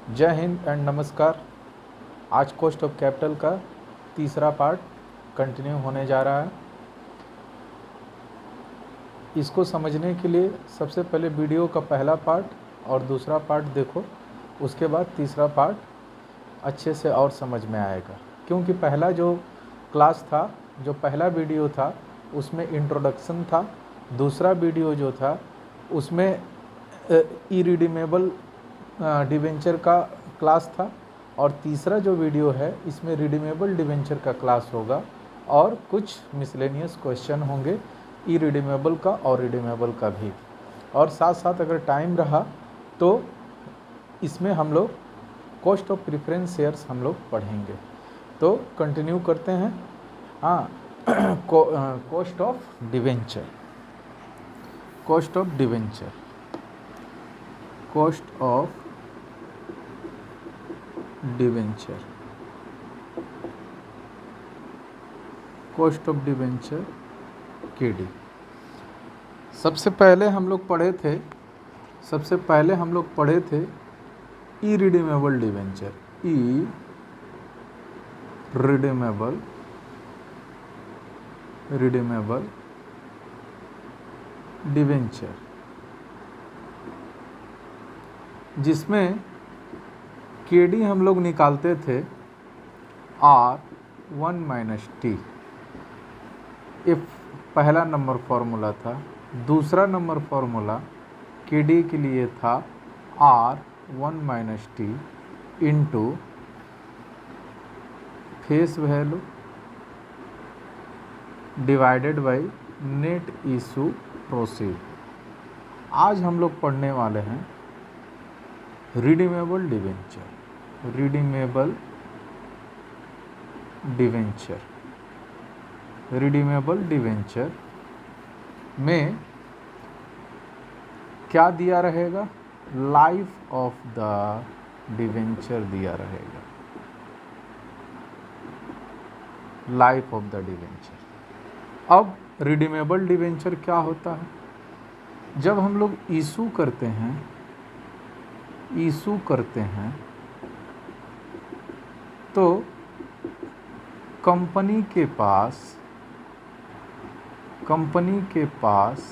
जय हिंद एंड नमस्कार। आज कॉस्ट ऑफ कैपिटल का तीसरा पार्ट कंटिन्यू होने जा रहा है। इसको समझने के लिए सबसे पहले वीडियो का पहला पार्ट और दूसरा पार्ट देखो, उसके बाद तीसरा पार्ट अच्छे से और समझ में आएगा। क्योंकि पहला जो क्लास था, जो पहला वीडियो था, उसमें इंट्रोडक्शन था। दूसरा वीडियो जो था उसमें इरिडीमेबल डिवेंचर का क्लास था, और तीसरा जो वीडियो है इसमें रिडीमेबल डिवेंचर का क्लास होगा और कुछ मिसलेनियस क्वेश्चन होंगे इरिडीमेबल का और रिडीमेबल का भी। और साथ साथ अगर टाइम रहा तो इसमें हम लोग कॉस्ट ऑफ प्रेफरेंस शेयर्स हम लोग पढ़ेंगे। तो कंटिन्यू करते हैं। Cost of debenture, cost of debenture, cost of debenture, cost of debenture KD. सबसे पहले हम लोग पढ़े थे इरिडीमेबल डिवेंचर, रिडीमेबल डिवेंचर, जिसमें केडी हम लोग निकालते थे R1-T। ये पहला नंबर फॉर्मूला था। दूसरा नंबर फॉर्मूला केडी के लिए था R1-T into face value divided by net issue proceed. आज हम लोग पढ़ने वाले हैं redeemable debenture, redeemable debenture. Redeemable debenture में क्या दिया रहेगा? लाइफ ऑफ द डिवेंचर दिया रहेगा, लाइफ ऑफ द डिवेंचर। अब रिडीमेबल डिवेंचर क्या होता है? जब हम लोग इशू करते हैं तो कंपनी के पास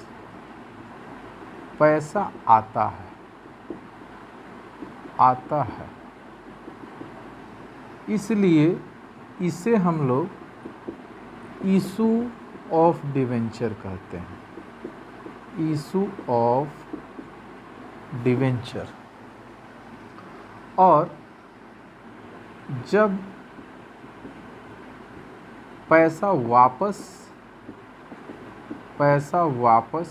पैसा आता है, इसलिए इसे हम लोग इशू ऑफ डिवेंचर कहते हैं, इशू ऑफ डिवेंचर। और जब पैसा वापस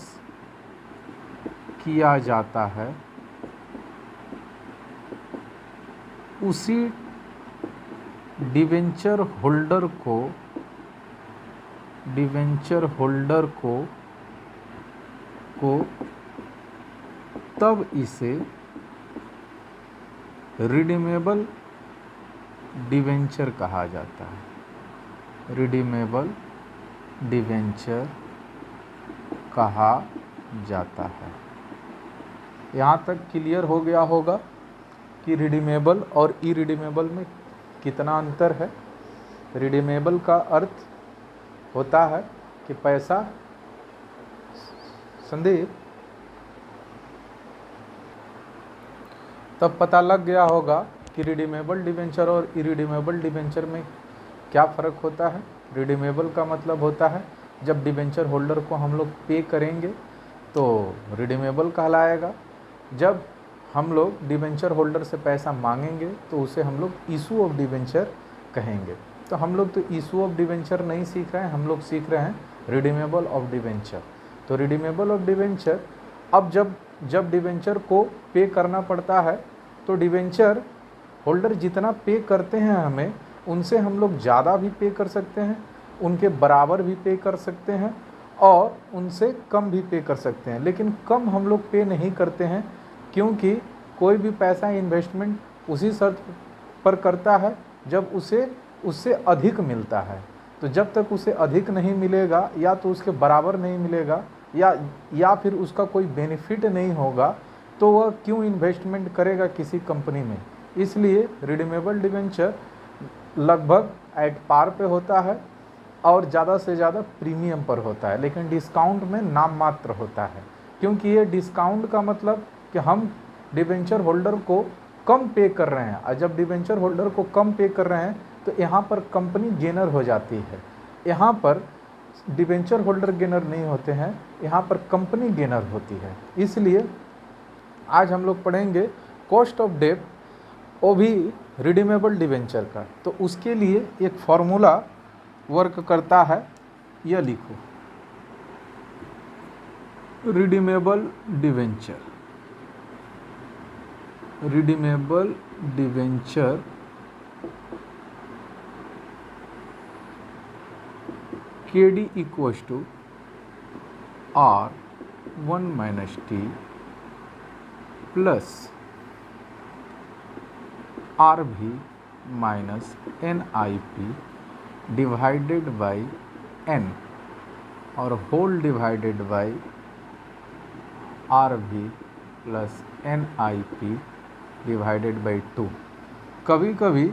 किया जाता है, उसी डिवेंचर होल्डर को तब इसे रिडीमेबल डिवेंचर कहा जाता है, रिडीमेबल डिवेंचर कहा जाता है। यहाँ तक क्लियर हो गया होगा कि रिडीमेबल और इरिडीमेबल में कितना अंतर है। रिडीमेबल का अर्थ होता है कि पैसा, संदीप, तब पता लग गया होगा कि रिडीमेबल डिवेंचर और इरिडीमेबल डिवेंचर में क्या फ़र्क होता है। रिडीमेबल का मतलब होता है जब डिवेंचर होल्डर को हम लोग पे करेंगे तो रिडीमेबल कहलाएगा। जब हम लोग डिवेंचर होल्डर से पैसा मांगेंगे तो उसे हम लोग इशू ऑफ डिवेंचर कहेंगे। तो हम लोग तो इशू ऑफ डिवेंचर नहीं सीख रहे हैं, हम लोग सीख रहे हैं रिडीमेबल ऑफ डिवेंचर। तो रिडीमेबल ऑफ डिवेंचर, अब जब डिवेंचर को पे करना पड़ता है तो डिवेंचर होल्डर जितना पे करते हैं हमें, उनसे हम लोग ज़्यादा भी पे कर सकते हैं, उनके बराबर भी पे कर सकते हैं और उनसे कम भी पे कर सकते हैं। लेकिन कम हम लोग पे नहीं करते हैं, क्योंकि कोई भी पैसा इन्वेस्टमेंट उसी शर्त पर करता है जब उससे अधिक मिलता है। तो जब तक उसे अधिक नहीं मिलेगा या तो उसके बराबर नहीं मिलेगा या फिर उसका कोई बेनिफिट नहीं होगा, तो वह क्यों इन्वेस्टमेंट करेगा किसी कंपनी में। इसलिए रिडीमेबल डिवेंचर लगभग एट पार पे होता है और ज़्यादा से ज़्यादा प्रीमियम पर होता है, लेकिन डिस्काउंट में नाम मात्र होता है, क्योंकि ये डिस्काउंट का मतलब कि हम डिवेंचर होल्डर को कम पे कर रहे हैं, और जब डिवेंचर होल्डर को कम पे कर रहे हैं तो यहाँ पर कंपनी गेनर हो जाती है। यहाँ पर डिवेंचर होल्डर गेनर नहीं होते हैं, यहाँ पर कंपनी गेनर होती है। इसलिए आज हम लोग पढ़ेंगे कॉस्ट ऑफ डेब्ट, वो भी रिडीमेबल डिवेंचर का। तो उसके लिए एक फॉर्मूला वर्क करता है, यह लिखो, redeemable debenture. Redeemable debenture KD equals to R1 minus T plus RV minus NIP divided by N और whole divided by RV plus NIP divided by 2। कभी कभी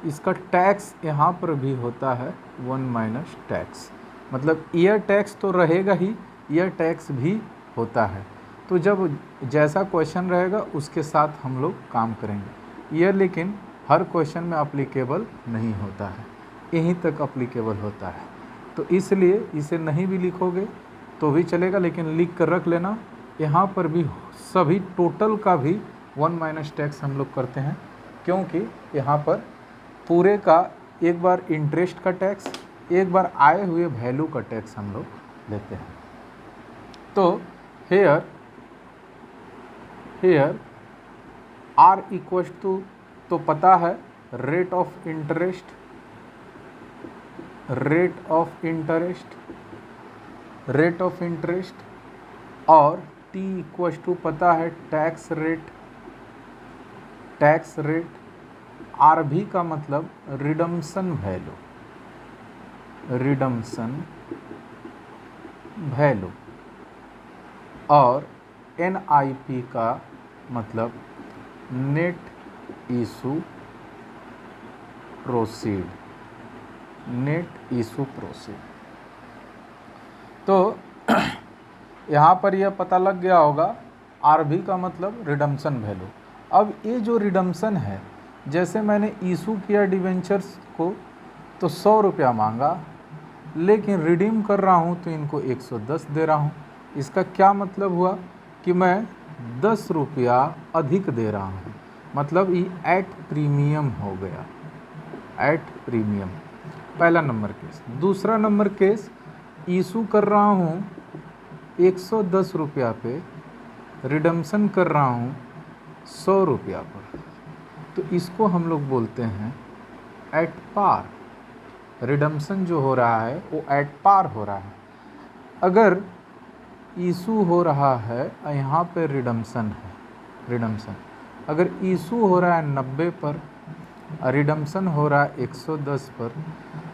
इसका टैक्स यहाँ पर भी होता है 1 माइनस टैक्स, मतलब ईयर टैक्स तो रहेगा ही, ईयर टैक्स भी होता है। तो जब जैसा क्वेश्चन रहेगा उसके साथ हम लोग काम करेंगे। ईयर लेकिन हर क्वेश्चन में अप्लीकेबल नहीं होता है, यहीं तक अप्लीकेबल होता है, तो इसलिए इसे नहीं भी लिखोगे तो भी चलेगा, लेकिन लिख कर रख लेना। यहाँ पर भी सभी टोटल का भी 1 माइनस टैक्स हम लोग करते हैं, क्योंकि यहाँ पर पूरे का एक बार इंटरेस्ट का टैक्स, एक बार आए हुए वैल्यू का टैक्स हम लोग लेते हैं। तो हेयर R इक्वल्स टू, तो पता है rate of interest, rate of interest, और T इक्वल्स टू पता है टैक्स रेट, RV का मतलब रिडम्पशन वैल्यू, और NIP का मतलब नेट इशू प्रोसीड। तो यहाँ पर यह पता लग गया होगा, RV का मतलब रिडम्पशन वैल्यू। अब ये जो रिडम्पशन है, जैसे मैंने इशू किया डिवेंचर्स को तो 100 रुपया मांगा, लेकिन रिडीम कर रहा हूँ तो इनको 110 दे रहा हूँ। इसका क्या मतलब हुआ कि मैं 10 रुपया अधिक दे रहा हूँ, मतलब ये एट प्रीमियम हो गया, एट प्रीमियम। पहला नंबर केस। दूसरा नंबर केस, इशू कर रहा हूँ 110 रुपया पे, रिडम्पशन कर रहा हूँ 100 रुपया पर, तो इसको हम लोग बोलते हैं एट पार। रिडम्पशन जो हो रहा है वो एट पार हो रहा है। अगर इशू हो रहा है, यहाँ पे रिडम्पशन है, अगर इशू हो रहा है 90 पर, रिडम्पशन हो रहा है 110 पर,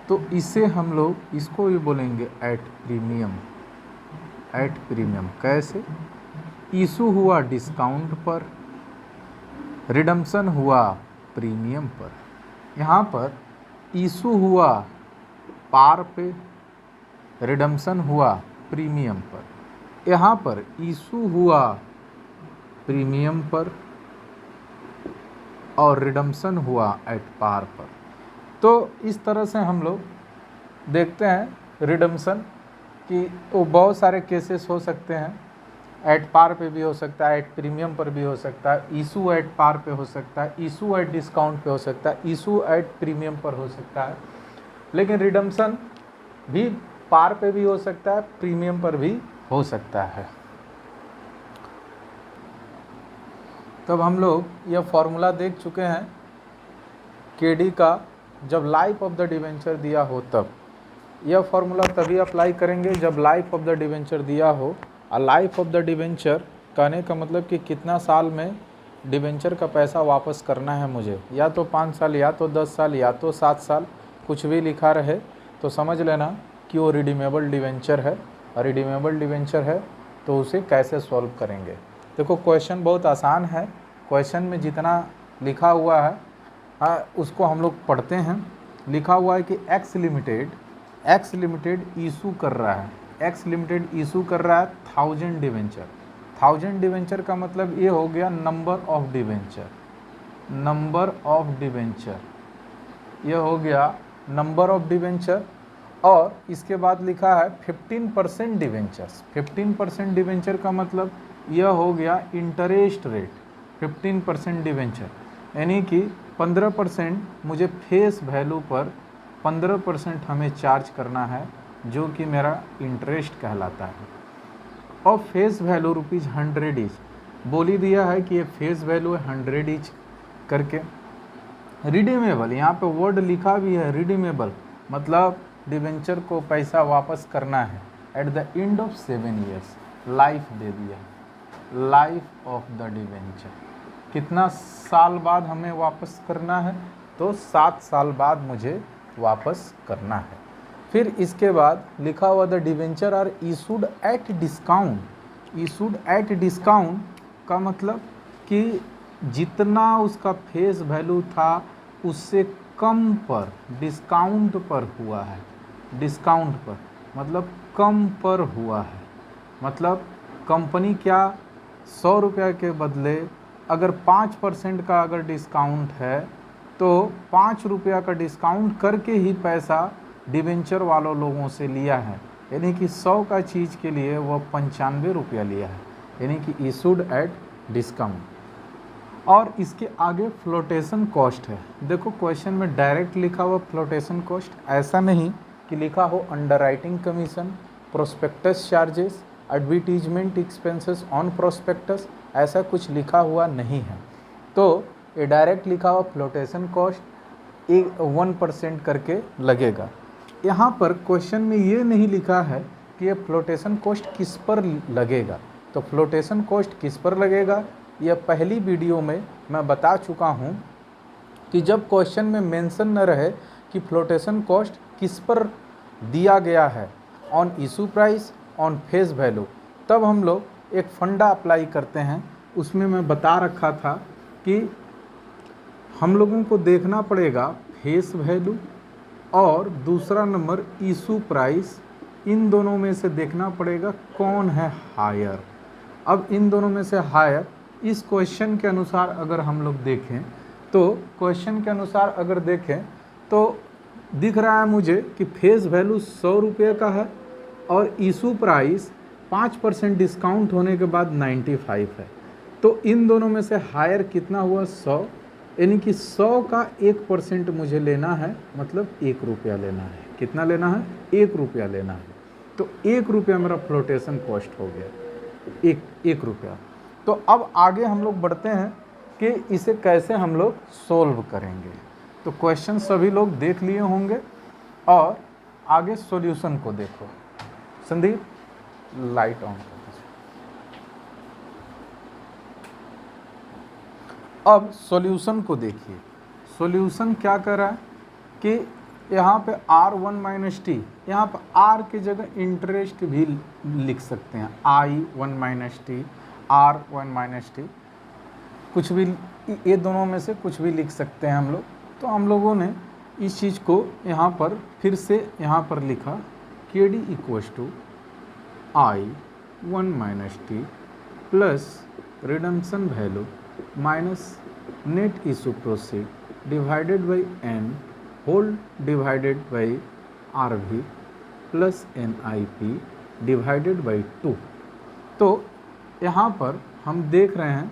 तो इसे हम लोग इसको भी बोलेंगे एट प्रीमियम। कैसे? इशू हुआ डिस्काउंट पर, रिडम्पशन हुआ प्रीमियम पर। यहाँ पर इशू हुआ पार पे, रिडम्पशन हुआ प्रीमियम पर। यहाँ पर इशू हुआ प्रीमियम पर और रिडम्पशन हुआ एट पार पर। तो इस तरह से हम लोग देखते हैं रिडम्पशन कि वो बहुत सारे केसेस हो सकते हैं, एट पार पे भी हो सकता है, एट प्रीमियम पर भी हो सकता है, इशू एट पार पे हो सकता है, इशू एट डिस्काउंट पे हो सकता है, इशू एट प्रीमियम पर हो सकता है, लेकिन रिडम्पशन भी पार पे भी हो सकता है, प्रीमियम पर भी हो सकता है। तब हम लोग यह फॉर्मूला देख चुके हैं केडी का, जब लाइफ ऑफ द डिवेंचर दिया हो तब। यह फॉर्मूला तभी अप्लाई करेंगे जब लाइफ ऑफ द डिवेंचर दिया हो। और लाइफ ऑफ द डिवेंचर कहने का मतलब कि कितना साल में डिवेंचर का पैसा वापस करना है मुझे, या तो 5 साल, या तो 10 साल, या तो 7 साल, कुछ भी लिखा रहे तो समझ लेना कि वो रिडीमेबल डिवेंचर है। और रिडीमेबल डिवेंचर है तो उसे कैसे सॉल्व करेंगे। देखो क्वेश्चन बहुत आसान है, क्वेश्चन में जितना लिखा हुआ है, उसको हम लोग पढ़ते हैं। लिखा हुआ है कि एक्स लिमिटेड इशू कर रहा है, एक्स लिमिटेड इशू कर रहा है 1000 डिवेंचर। 1000 डिवेंचर का मतलब ये हो गया number of debenture, number of debenture, ये हो गया नंबर ऑफ डिवेंचर। और इसके बाद लिखा है 15% डिवेंचर्स। 15% डिवेंचर का मतलब यह हो गया इंटरेस्ट रेट, 15% डिवेंचर, यानी कि 15% मुझे फेस वैल्यू पर 15% हमें चार्ज करना है, जो कि मेरा इंटरेस्ट कहलाता है। और फेस वैल्यू ₹100 ईच, बोल ही दिया है कि ये फेस वैल्यू है 100 ईच करके। रिडीमेबल, यहाँ पे वर्ड लिखा भी है रिडीमेबल, मतलब डिवेंचर को पैसा वापस करना है at the end of 7 years, life दे दिया, लाइफ ऑफ द डिवेंचर। कितना साल बाद हमें वापस करना है, तो 7 साल बाद मुझे वापस करना है। फिर इसके बाद लिखा हुआ the debenture are issued at discount. Issued at discount का मतलब कि जितना उसका फेस वैल्यू था उससे कम पर, डिस्काउंट पर हुआ है, डिस्काउंट पर मतलब कम पर हुआ है। मतलब कंपनी क्या 100 रुपये के बदले अगर 5% का अगर डिस्काउंट है तो 5 रुपया का डिस्काउंट करके ही पैसा डिवेंचर वालों लोगों से लिया है, यानी कि 100 का चीज़ के लिए वह 95 रुपया लिया है, यानी कि इशूड एट डिस्काउंट। और इसके आगे फ्लोटेशन कॉस्ट है। देखो क्वेश्चन में डायरेक्ट लिखा हुआ फ्लोटेशन कॉस्ट, ऐसा नहीं कि लिखा हो underwriting commission, prospectus charges, advertisement expenses on prospectus, ऐसा कुछ लिखा हुआ नहीं है। तो ये डायरेक्ट लिखा हुआ फ्लोटेशन कॉस्ट 1% करके लगेगा। यहाँ पर क्वेश्चन में ये नहीं लिखा है कि ये फ्लोटेशन कॉस्ट किस पर लगेगा। तो फ्लोटेशन कॉस्ट किस पर लगेगा, यह पहली वीडियो में मैं बता चुका हूँ कि जब क्वेश्चन में मेंशन न रहे कि फ्लोटेशन कॉस्ट किस पर दिया गया है, on issue price, on face value, तब हम लोग एक फंडा अप्लाई करते हैं। उसमें मैं बता रखा था कि हम लोगों को देखना पड़ेगा फेस वैल्यू और दूसरा नंबर इशू प्राइस, इन दोनों में से देखना पड़ेगा कौन है हायर। अब इन दोनों में से हायर, इस क्वेश्चन के अनुसार अगर हम लोग देखें तो क्वेश्चन के अनुसार अगर देखें तो दिख रहा है मुझे कि फेस वैल्यू 100 रुपये का है और इशू प्राइस 5% डिस्काउंट होने के बाद 95 है। तो इन दोनों में से हायर कितना हुआ 100, यानी कि 100 का 1% मुझे लेना है, मतलब 1 रुपया लेना है। कितना लेना है, 1 रुपया लेना है। तो 1 रुपया मेरा फ्लोटेशन कॉस्ट हो गया, 1 रुपया। तो अब आगे हम लोग बढ़ते हैं कि इसे कैसे हम लोग सोल्व करेंगे। तो क्वेश्चन सभी लोग देख लिए होंगे और आगे सॉल्यूशन को देखो। संदीप लाइट ऑन कर दीजिए। अब सॉल्यूशन को देखिए। सॉल्यूशन क्या कर रहा है कि यहाँ पे R1 - T, यहाँ पर R की जगह इंटरेस्ट भी लिख सकते हैं, I1 - T, R1 - T, कुछ भी, ये दोनों में से कुछ भी लिख सकते हैं हम लोग। तो हम लोगों ने इस चीज़ को यहाँ पर फिर से यहाँ पर लिखा KD = I1 - T plus redemption value minus net issue proceed divided by N whole divided by RV plus NIP divided by 2। तो यहाँ पर हम देख रहे हैं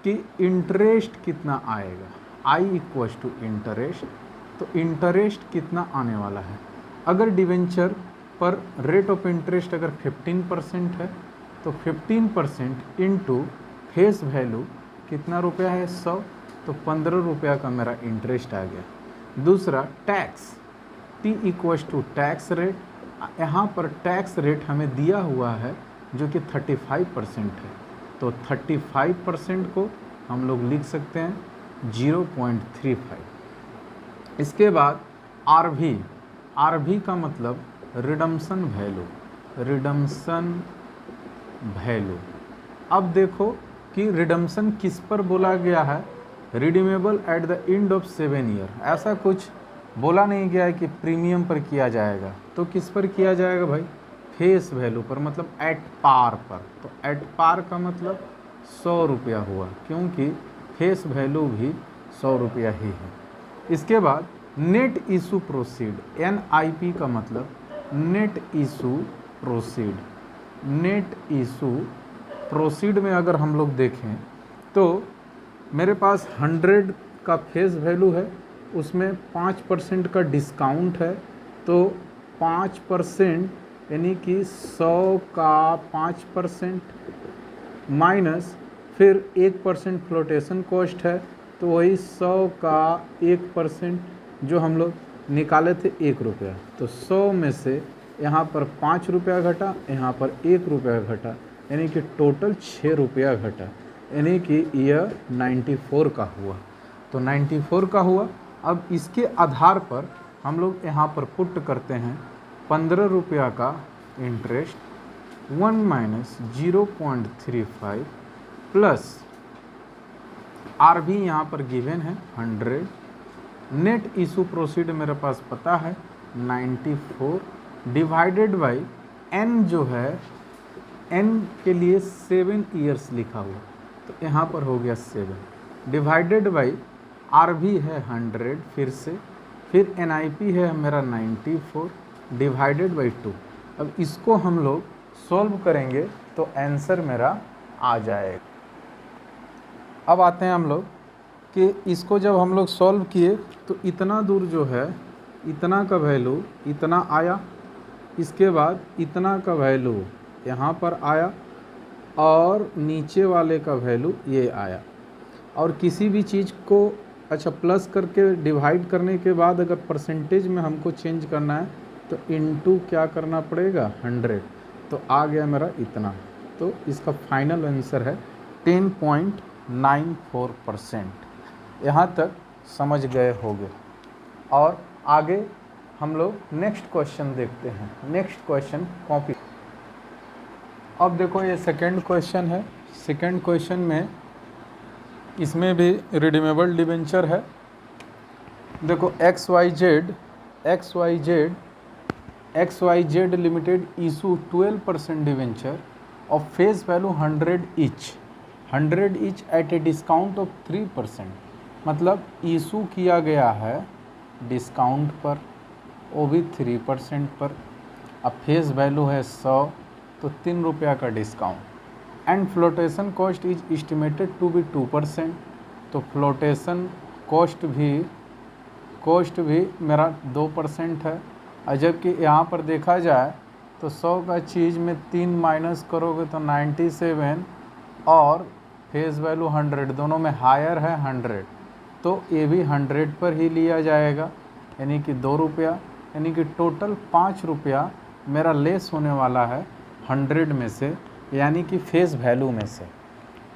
कि इंटरेस्ट कितना आएगा, I = इंटरेस्ट। तो इंटरेस्ट कितना आने वाला है, अगर डिवेंचर पर रेट ऑफ इंटरेस्ट अगर 15% है तो 15% इंटू फेस वैल्यू कितना रुपया है 100, तो 15 रुपया का मेरा इंटरेस्ट आ गया। दूसरा टैक्स, T = टैक्स रेट, यहाँ पर टैक्स रेट हमें दिया हुआ है जो कि 35% है। तो 35% को हम लोग लिख सकते हैं 0.35। इसके बाद RV का मतलब रिडम्पशन वैल्यू, रिडम्पशन वैल्यू। अब देखो कि रिडम्पशन किस पर बोला गया है, redeemable eight the end of 7 year. ऐसा कुछ बोला नहीं गया है कि प्रीमियम पर किया जाएगा, तो किस पर किया जाएगा भाई, फेस वैल्यू पर, मतलब एट पार पर। तो एट पार का मतलब 100 रुपया हुआ, क्योंकि फेस वैल्यू भी 100 रुपया ही है। इसके बाद नेट इशू प्रोसीड, NIP का मतलब net issue proceed. Net issue proceed में अगर हम लोग देखें तो मेरे पास 100 का फेस वैल्यू है, उसमें 5% का डिस्काउंट है, तो 5% यानी कि 100 का 5% माइनस फिर 1% फ्लोटेशन कॉस्ट है, तो वही 100 का 1% जो हम लोग निकाले थे 1 रुपया, तो 100 में से यहाँ पर 5 रुपया घटा, यहाँ पर 1 रुपया घटा, यानी कि टोटल 6 रुपया घटा, यानी कि यह 94 का हुआ। तो 94 का हुआ। अब इसके आधार पर हम लोग यहाँ पर पुट करते हैं 15 रुपया का इंटरेस्ट 1 माइनस 0.35 प्लस आर भी यहाँ पर गिवन है 100। नेट इशू प्रोसीड मेरे पास पता है 94 डिवाइडेड बाई n जो है n के लिए 7 ईयर्स लिखा हुआ, तो यहाँ पर हो गया 7 डिवाइडेड बाई आर भी है 100 फिर NIP है मेरा 94 डिवाइडेड बाई 2। अब इसको हम लोग सॉल्व करेंगे तो आंसर मेरा आ जाएगा। अब आते हैं हम लोग कि इसको जब हम लोग सॉल्व किए तो इतना दूर जो है इतना का वैल्यू इतना आया, इसके बाद इतना का वैल्यू यहाँ पर आया और नीचे वाले का वैल्यू ये आया। और किसी भी चीज़ को अच्छा प्लस करके डिवाइड करने के बाद अगर परसेंटेज में हमको चेंज करना है तो इनटू क्या करना पड़ेगा 100, तो आ गया मेरा इतना। तो इसका फाइनल आंसर है 10.94%। यहाँ तक समझ गए होंगे। और आगे हम लोग नेक्स्ट क्वेश्चन देखते हैं। Next question copy. अब देखो ये सेकंड क्वेश्चन है। सेकंड क्वेश्चन में इसमें भी रिडीमेबल डिबेंचर है। देखो XYZ limited issue 12% debenture of face value 100 each eight a discount of 3%। मतलब इशू किया गया है डिस्काउंट पर, वो भी 3% पर। अब फेस वैल्यू है 100, तो 3 रुपया का discount. And flotation cost is estimated to be 2%। तो फ्लोटेशन कॉस्ट भी मेरा 2% है। और जबकि यहाँ पर देखा जाए तो 100 का चीज़ में 3 माइनस करोगे तो 97 और फेस वैल्यू 100, दोनों में हायर है 100, तो ये भी 100 पर ही लिया जाएगा, यानी कि 2 रुपया, यानी कि टोटल 5 रुपया मेरा लेस होने वाला है 100 में से, यानी कि फेस वैल्यू में से।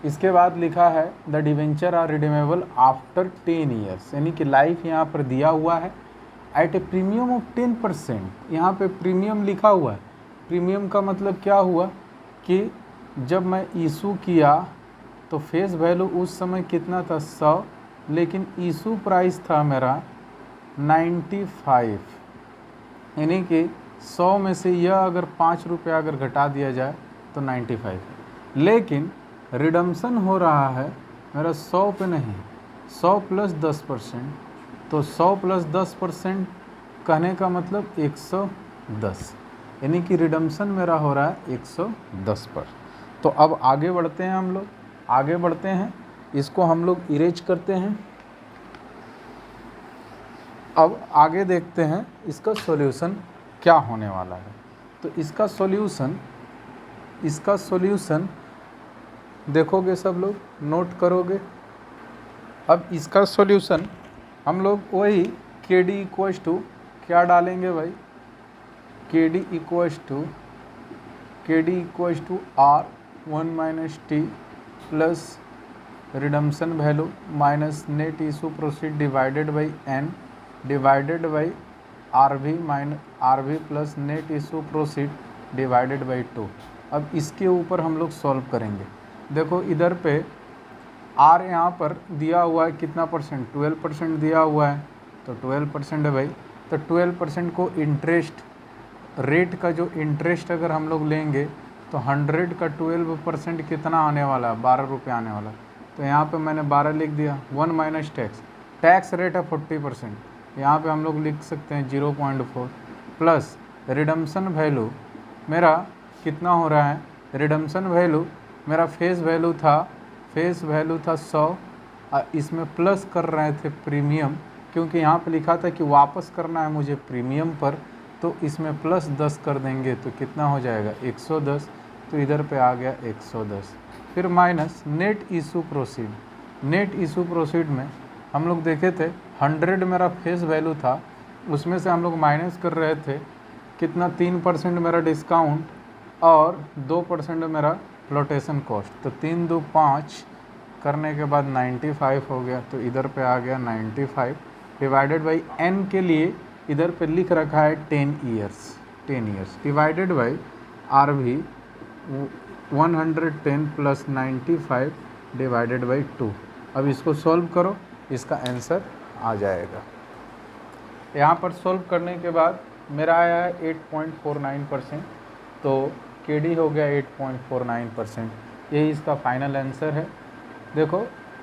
इसके बाद लिखा है the debenture are redeemable after 10 years, यानी कि लाइफ यहाँ पर दिया हुआ है एट ए प्रीमियम ऑफ 10%। यहाँ पे प्रीमियम लिखा हुआ है। प्रीमियम का मतलब क्या हुआ कि जब मैं इशू किया तो फेस वैल्यू उस समय कितना था 100, लेकिन इशू प्राइस था मेरा 95, यानी कि 100 में से यह अगर 5 रुपया अगर घटा दिया जाए तो 95, लेकिन रिडम्सन हो रहा है मेरा 100 पे नहीं, 100 प्लस 10%। तो 100 प्लस 10% कहने का मतलब 110, यानी कि रिडम्सन मेरा हो रहा है 110 पर। तो अब आगे बढ़ते हैं, हम लोग आगे बढ़ते हैं, इसको हम लोग इरेज करते हैं। अब आगे देखते हैं इसका सॉल्यूशन क्या होने वाला है। तो इसका सॉल्यूशन देखोगे, सब लोग नोट करोगे। अब इसका सॉल्यूशन हम लोग वही KD इक्वल्स टू क्या डालेंगे भाई, KD equals to R1 minus T plus redemption value minus net issue proceed divided by N divided by RV plus net issue proceed divided by 2। अब इसके ऊपर हम लोग सॉल्व करेंगे। देखो इधर पे आर यहाँ पर दिया हुआ है कितना परसेंट, 12% दिया हुआ है, तो 12% है भाई। तो 12% को इंटरेस्ट रेट का जो इंटरेस्ट अगर हम लोग लेंगे तो 100 का 12% कितना आने वाला है, 12 रुपये आने वाला। तो यहाँ पे मैंने 12 लिख दिया। 1 माइनस टैक्स रेट है 40%, यहाँ पे हम लोग लिख सकते हैं 0.4 प्लस रिडम्पशन वैल्यू मेरा कितना हो रहा है। रिडम्पशन वैल्यू मेरा फेस वैल्यू था 100, इसमें प्लस कर रहे थे प्रीमियम, क्योंकि यहाँ पे लिखा था कि वापस करना है मुझे प्रीमियम पर, तो इसमें प्लस 10 कर देंगे तो कितना हो जाएगा 110, तो इधर पे आ गया 110। फिर माइनस नेट इशू प्रोसीड में हम लोग देखे थे 100 मेरा फेस वैल्यू था, उसमें से हम लोग माइनस कर रहे थे कितना, 3% मेरा डिस्काउंट और 2% मेरा फ्लोटेशन कॉस्ट, तो 3 2 5 करने के बाद 95 हो गया, तो इधर पे आ गया 95 डिवाइडेड बाई n के लिए इधर पे लिख रखा है 10 years divided by RV 110 plus 95 divided by 2। अब इसको सॉल्व करो, इसका आंसर आ जाएगा। यहाँ पर सॉल्व करने के बाद मेरा आया है 8.49%, तो KD हो गया 8.49%, यही इसका फाइनल आंसर है। देखो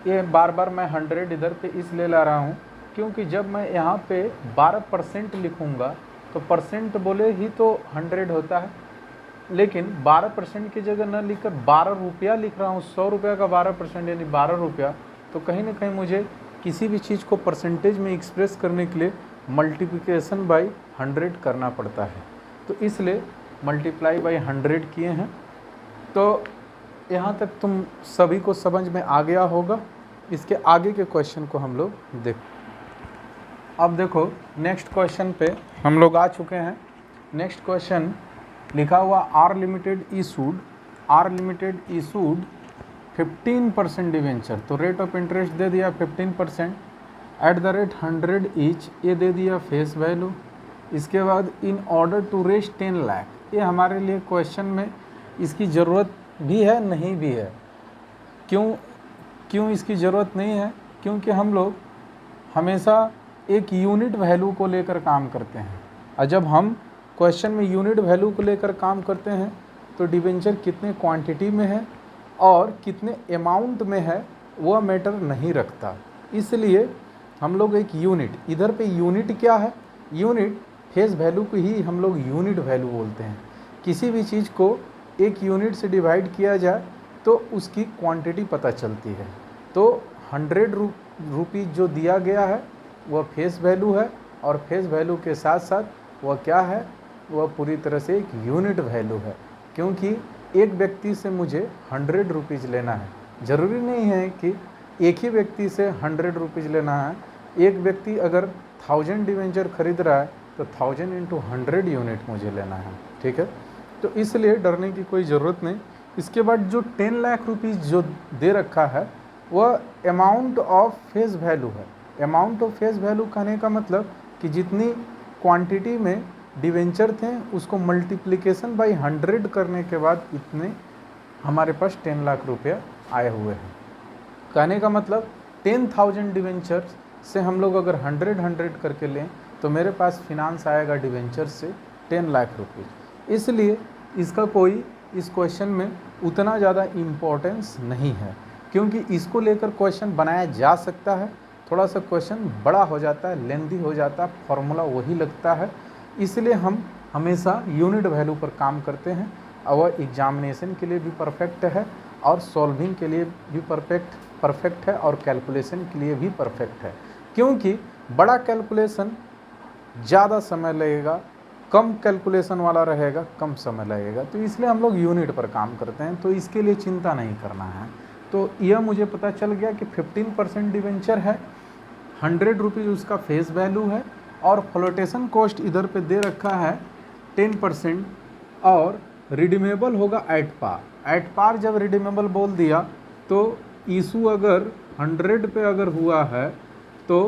ये बार बार मैं 100 इधर पे इसलिए ला रहा हूँ क्योंकि जब मैं यहाँ पे 12% लिखूँगा तो परसेंट बोले ही तो 100 होता है, लेकिन 12% की जगह न लिखकर 12 रुपया लिख रहा हूँ, 100 रुपया का 12% यानी 12 रुपया, तो कहीं ना कहीं मुझे किसी भी चीज़ को परसेंटेज में एक्सप्रेस करने के लिए मल्टीप्लिकेशन बाई 100 करना पड़ता है, तो इसलिए मल्टीप्लाई बाई 100 किए हैं। तो यहाँ तक तुम सभी को समझ में आ गया होगा। इसके आगे के क्वेश्चन को हम लोग अब देखो नेक्स्ट क्वेश्चन पे हम लोग आ चुके हैं। नेक्स्ट क्वेश्चन लिखा हुआ आर लिमिटेड इशूड 15% डिवेंचर, तो रेट ऑफ इंटरेस्ट दे दिया 15% एट द रेट 100 ईच, ये दे दिया फेस वैल्यू। इसके बाद in order to raise 10 lakh, ये हमारे लिए क्वेश्चन में इसकी ज़रूरत भी है नहीं भी है। क्यों इसकी ज़रूरत नहीं है, क्योंकि हम लोग हमेशा एक यूनिट वैल्यू को लेकर काम करते हैं, और जब हम क्वेश्चन में यूनिट वैल्यू को लेकर काम करते हैं तो डिवेंचर कितने क्वांटिटी में है और कितने अमाउंट में है वह मैटर नहीं रखता। इसलिए हम लोग एक यूनिट, इधर पे यूनिट क्या है, यूनिट फेस वैल्यू को ही हम लोग यूनिट वैल्यू बोलते हैं। किसी भी चीज़ को एक यूनिट से डिवाइड किया जाए तो उसकी क्वांटिटी पता चलती है। तो 100 रुपीज़ जो दिया गया है वह फेस वैल्यू है, और फेस वैल्यू के साथ साथ वह क्या है, वह पूरी तरह से एक यूनिट वैल्यू है, क्योंकि एक व्यक्ति से मुझे 100 रुपीज़ लेना है। ज़रूरी नहीं है कि एक ही व्यक्ति से 100 रुपीज़ लेना है। एक व्यक्ति अगर 1000 डिवेंचर खरीद रहा है तो 1000 इंटू 100 यूनिट मुझे लेना है, ठीक है। तो इसलिए डरने की कोई ज़रूरत नहीं। इसके बाद जो 10 लाख रुपीज़ जो दे रखा है वह अमाउंट ऑफ फेस वैल्यू है। अमाउंट ऑफ फेस वैल्यू कहने का मतलब कि जितनी क्वांटिटी में डिवेंचर थे उसको मल्टीप्लिकेशन बाई 100 करने के बाद इतने हमारे पास 10 लाख रुपया आए हुए हैं। कहने का मतलब 10,000 डिवेंचर से हम लोग अगर 100 करके लें तो मेरे पास फिनांस आएगा डिवेंचर से 10 लाख रुपये। इसलिए इसका कोई इस क्वेश्चन में उतना ज़्यादा इम्पोर्टेंस नहीं है, क्योंकि इसको लेकर क्वेश्चन बनाया जा सकता है। थोड़ा सा क्वेश्चन बड़ा हो जाता है, लेंदी हो जाता है, फॉर्मूला वही लगता है। इसलिए हम हमेशा यूनिट वैल्यू पर काम करते हैं, और एग्जामिनेशन के लिए भी परफेक्ट है और सॉल्विंग के लिए भी परफेक्ट है और कैलकुलेशन के लिए भी परफेक्ट है। क्योंकि बड़ा कैलकुलेशन ज़्यादा समय लगेगा, कम कैलकुलेशन वाला रहेगा कम समय लगेगा, तो इसलिए हम लोग यूनिट पर काम करते हैं। तो इसके लिए चिंता नहीं करना है। तो यह मुझे पता चल गया कि 15% डिवेंचर है, 100 रुपीज़ उसका फेस वैल्यू है, और फ्लोटेशन कॉस्ट इधर पे दे रखा है 10%, और रिडीमेबल होगा एट पार। एट पार जब रिडीमेबल बोल दिया तो इशू अगर 100 पे अगर हुआ है तो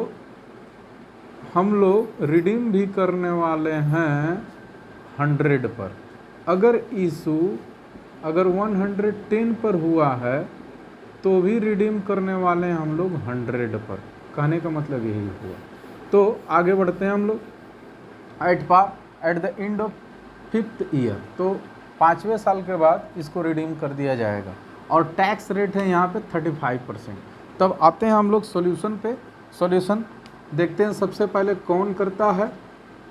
हम लोग रिडीम भी करने वाले हैं 100 पर। अगर इशू अगर 110 पर हुआ है तो भी रिडीम करने वाले हैं हम लोग 100 पर। कहने का मतलब यही हुआ। तो आगे बढ़ते हैं हम लोग। Eight the end of 5th year, तो 5वें साल के बाद इसको रिडीम कर दिया जाएगा और टैक्स रेट है यहाँ पे 35%। तब आते हैं हम लोग सॉल्यूशन पे। सॉल्यूशन देखते हैं सबसे पहले कौन करता है।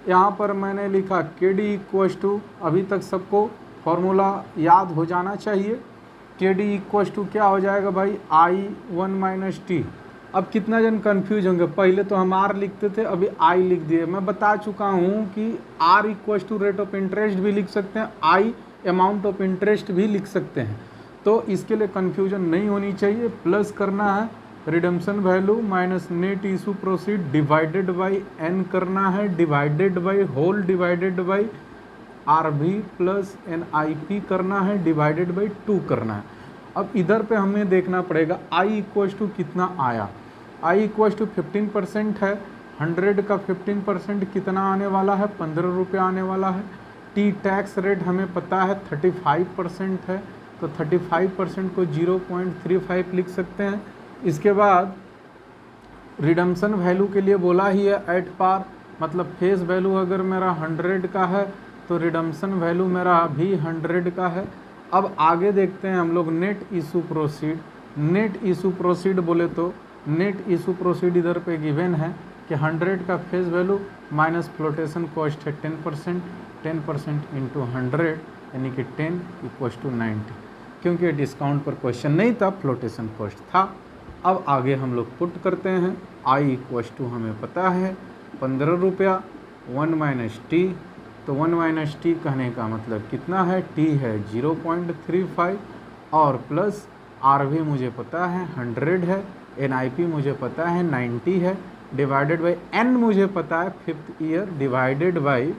यहाँ पर मैंने लिखा KD इक्वस टू, अभी तक सबको फॉर्मूला याद हो जाना चाहिए। KD इक्वस टू क्या हो जाएगा भाई, I1 - T। अब कितना जन कंफ्यूज होंगे, पहले तो हम R लिखते थे, अभी I लिख दिए। मैं बता चुका हूँ कि R equals to rate of interest भी लिख सकते हैं, I अमाउंट ऑफ इंटरेस्ट भी लिख सकते हैं। तो इसके लिए कन्फ्यूजन नहीं होनी चाहिए। प्लस करना है redemption value minus net issue proceed divided by N करना है, divided by whole divided by RV plus NIP करना है, डिवाइडेड बाई 2 करना है। अब इधर पे हमें देखना पड़ेगा I इक्वस टू कितना आया। I इक्वस टू 15% है, 100 का 15% कितना आने वाला है, 15 रुपये आने वाला है। T टैक्स रेट हमें पता है 35% है, तो 35% को 0.35 लिख सकते हैं। इसके बाद रिडम्पशन वैल्यू के लिए बोला ही है एट पार, मतलब फेस वैल्यू अगर मेरा 100 का है तो रिडम्पशन वैल्यू मेरा भी 100 का है। अब आगे देखते हैं हम लोग net issue proceed. Net issue proceed बोले तो नेट इशू प्रोसीड इधर पे गिवन है कि 100 का face value minus flotation cost है 10%, 10% इंटू 100 यानी कि 10 इक्वस टू 90, क्योंकि डिस्काउंट पर क्वेश्चन नहीं था, फ्लोटेशन कॉस्ट था। अब आगे हम लोग पुट करते हैं। I इक्वस टू हमें पता है 15 रुपया, 1 - T, तो 1 - T कहने का मतलब कितना है, T है 0.35 और प्लस RV मुझे पता है 100 है, NIP मुझे पता है 90 है, डिवाइडेड बाई N मुझे पता है 5th year, divided by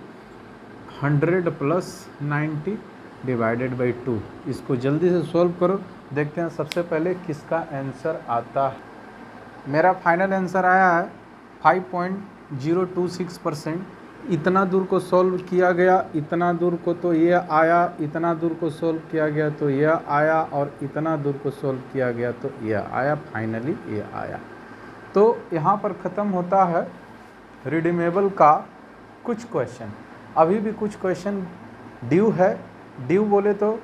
100 plus 90 divided by 2। इसको जल्दी से सॉल्व करो, देखते हैं सबसे पहले किसका आंसर आता है। मेरा फाइनल आंसर आया है 5.026%। इतना दूर को सॉल्व किया गया, इतना दूर को तो ये आया, इतना दूर को सॉल्व किया गया तो यह आया, और इतना दूर को सॉल्व किया गया तो यह आया, फाइनली ये आया। तो यहाँ पर ख़त्म होता है रिडीमेबल का कुछ क्वेश्चन। अभी भी कुछ क्वेश्चन ड्यू है। ड्यू बोले तो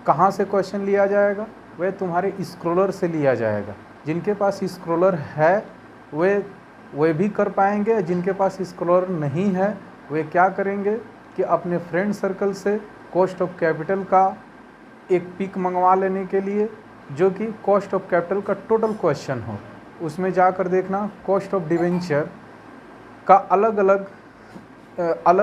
कहाँ से क्वेश्चन लिया जाएगा, वह तुम्हारे स्क्रॉलर से लिया जाएगा। जिनके पास स्क्रॉलर है वे भी कर पाएंगे, जिनके पास स्क्रॉलर नहीं है वे क्या करेंगे कि अपने फ्रेंड सर्कल से कॉस्ट ऑफ कैपिटल का एक पिक मंगवा लेने के लिए, जो कि कॉस्ट ऑफ कैपिटल का टोटल क्वेश्चन हो। उसमें जाकर देखना कॉस्ट ऑफ डिवेंचर का अलग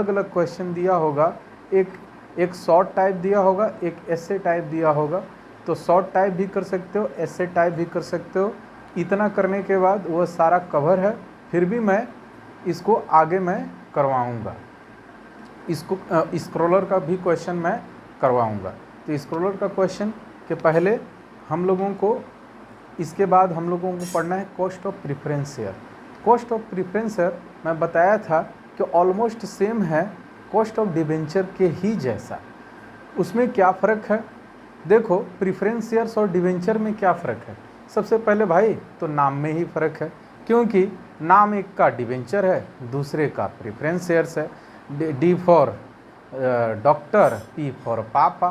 अलग क्वेश्चन दिया होगा। एक शॉर्ट टाइप दिया होगा, एक एसे टाइप दिया होगा। तो शॉर्ट टाइप भी कर सकते हो, एसे टाइप भी कर सकते हो। इतना करने के बाद वो सारा कवर है। फिर भी मैं इसको आगे मैं करवाऊँगा, इसको स्क्रॉलर का भी क्वेश्चन मैं करवाऊँगा। तो स्क्रॉलर का क्वेश्चन के पहले हम लोगों को, इसके बाद हम लोगों को पढ़ना है cost of preference share. Cost of preference share मैं बताया था कि ऑलमोस्ट सेम है कॉस्ट ऑफ डिवेंचर के ही जैसा। उसमें क्या फ़र्क है, देखो प्रेफरेंस शेयर्स और डिवेंचर में क्या फ़र्क है। सबसे पहले भाई तो नाम में ही फ़र्क है, क्योंकि नाम एक का डिवेंचर है, दूसरे का प्रेफरेंस शेयर्स है। D for doctor, P for पापा।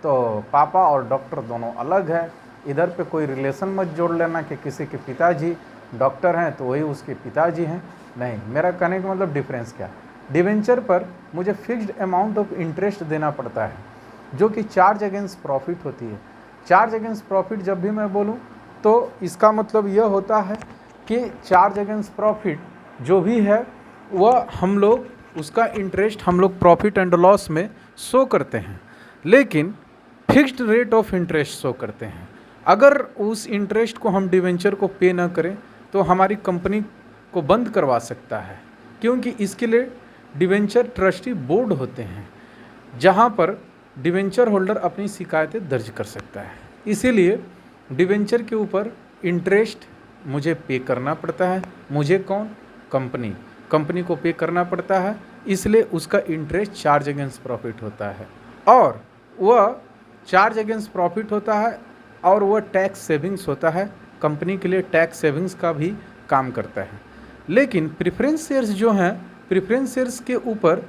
तो पापा और डॉक्टर दोनों अलग है। इधर पे कोई रिलेशन मत जोड़ लेना कि किसी के पिताजी डॉक्टर हैं तो वही उसके पिताजी हैं, नहीं। मेरा कहने का मतलब डिफरेंस क्या, डिवेंचर पर मुझे फिक्स्ड अमाउंट ऑफ इंटरेस्ट देना पड़ता है, जो कि चार्ज अगेंस्ट प्रॉफिट होती है। चार्ज अगेंस्ट प्रॉफिट जब भी मैं बोलूं तो इसका मतलब यह होता है कि चार्ज अगेंस्ट प्रॉफिट जो भी है वह हम लोग उसका इंटरेस्ट हम लोग प्रॉफिट एंड लॉस में शो करते हैं, लेकिन fixed rate of interest show करते हैं। अगर उस इंटरेस्ट को हम डिवेंचर को पे ना करें तो हमारी कंपनी को बंद करवा सकता है, क्योंकि इसके लिए डिवेंचर ट्रस्टी बोर्ड होते हैं, जहां पर डिवेंचर होल्डर अपनी शिकायतें दर्ज कर सकता है। इसीलिए डिवेंचर के ऊपर इंटरेस्ट मुझे पे करना पड़ता है। मुझे कौन, कंपनी को पे करना पड़ता है, इसलिए उसका इंटरेस्ट चार्ज अगेंस्ट प्रॉफिट होता है। और वह चार्ज अगेंस्ट प्रॉफिट होता है और वह टैक्स सेविंग्स होता है, कंपनी के लिए टैक्स सेविंग्स का भी काम करता है। लेकिन प्रेफरेंस शेयर्स जो हैं, प्रेफरेंस शेयर्स के ऊपर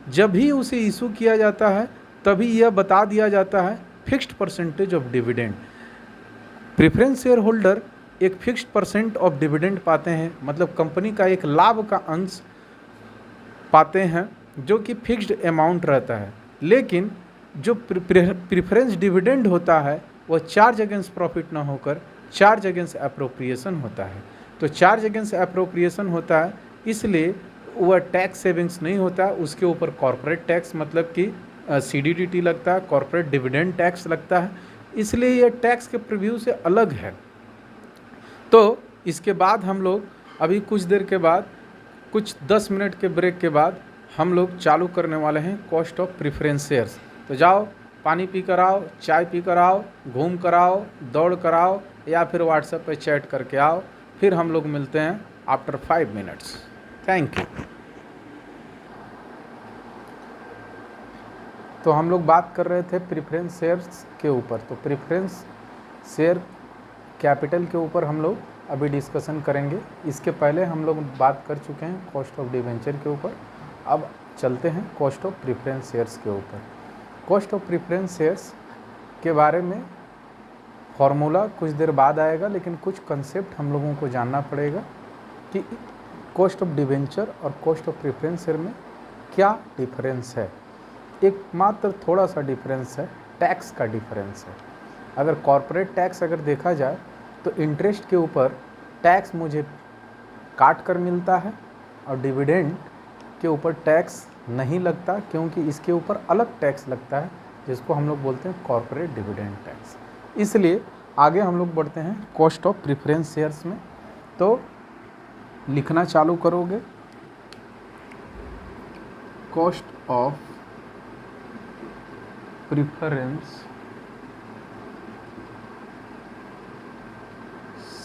जब भी उसे इशू किया जाता है तभी यह बता दिया जाता है fixed percentage of dividend. Preference share holder एक फिक्स्ड परसेंट ऑफ डिविडेंड पाते हैं, मतलब कंपनी का एक लाभ का अंश पाते हैं जो कि फिक्स्ड अमाउंट रहता है। लेकिन जो प्रेफरेंस डिविडेंड होता है वह चार्ज अगेंस्ट प्रॉफिट ना होकर चार्ज अगेंस्ट एप्रोप्रिएशन होता है। तो चार्ज अगेंस्ट एप्रोप्रिएशन होता है, इसलिए वह टैक्स सेविंग्स नहीं होता, उसके ऊपर कॉर्पोरेट टैक्स मतलब कि CDDT लगता है, कॉर्पोरेट डिविडेंड टैक्स लगता है, इसलिए यह टैक्स के प्रीव्यू से अलग है। तो इसके बाद हम लोग अभी कुछ देर के बाद, कुछ 10 मिनट के ब्रेक के बाद हम लोग चालू करने वाले हैं कॉस्ट ऑफ प्रेफरेंस शेयर्स। तो जाओ, पानी पी कर आओ, चाय पी कर आओ, घूम कर आओ, दौड़ कर आओ, या फिर व्हाट्सएप पे चैट करके आओ, फिर हम लोग मिलते हैं आफ्टर 5 मिनट्स। Thank you. तो हम लोग बात कर रहे थे प्रेफरेंस शेयर्स के ऊपर। तो प्रेफरेंस शेयर कैपिटल के ऊपर हम लोग अभी डिस्कशन करेंगे। इसके पहले हम लोग बात कर चुके हैं कॉस्ट ऑफ डिवेंचर के ऊपर। अब चलते हैं कॉस्ट ऑफ प्रेफरेंस शेयर्स के ऊपर। कॉस्ट ऑफ प्रेफरेंस शेयर्स के बारे में फॉर्मूला कुछ देर बाद आएगा, लेकिन कुछ कंसेप्ट हम लोगों को जानना पड़ेगा कि कॉस्ट ऑफ डिवेंचर और कॉस्ट ऑफ प्रेफरेंस शेयर में क्या डिफरेंस है। एकमात्र थोड़ा सा डिफरेंस है, टैक्स का डिफरेंस है। अगर कॉर्पोरेट टैक्स अगर देखा जाए तो इंटरेस्ट के ऊपर टैक्स मुझे काट कर मिलता है और डिविडेंड के ऊपर टैक्स नहीं लगता, क्योंकि इसके ऊपर अलग टैक्स लगता है जिसको हम लोग बोलते हैं कॉर्पोरेट डिविडेंड टैक्स। इसलिए आगे हम लोग बढ़ते हैं कॉस्ट ऑफ प्रेफरेंस शेयर्स में। तो लिखना चालू करोगे, cost of preference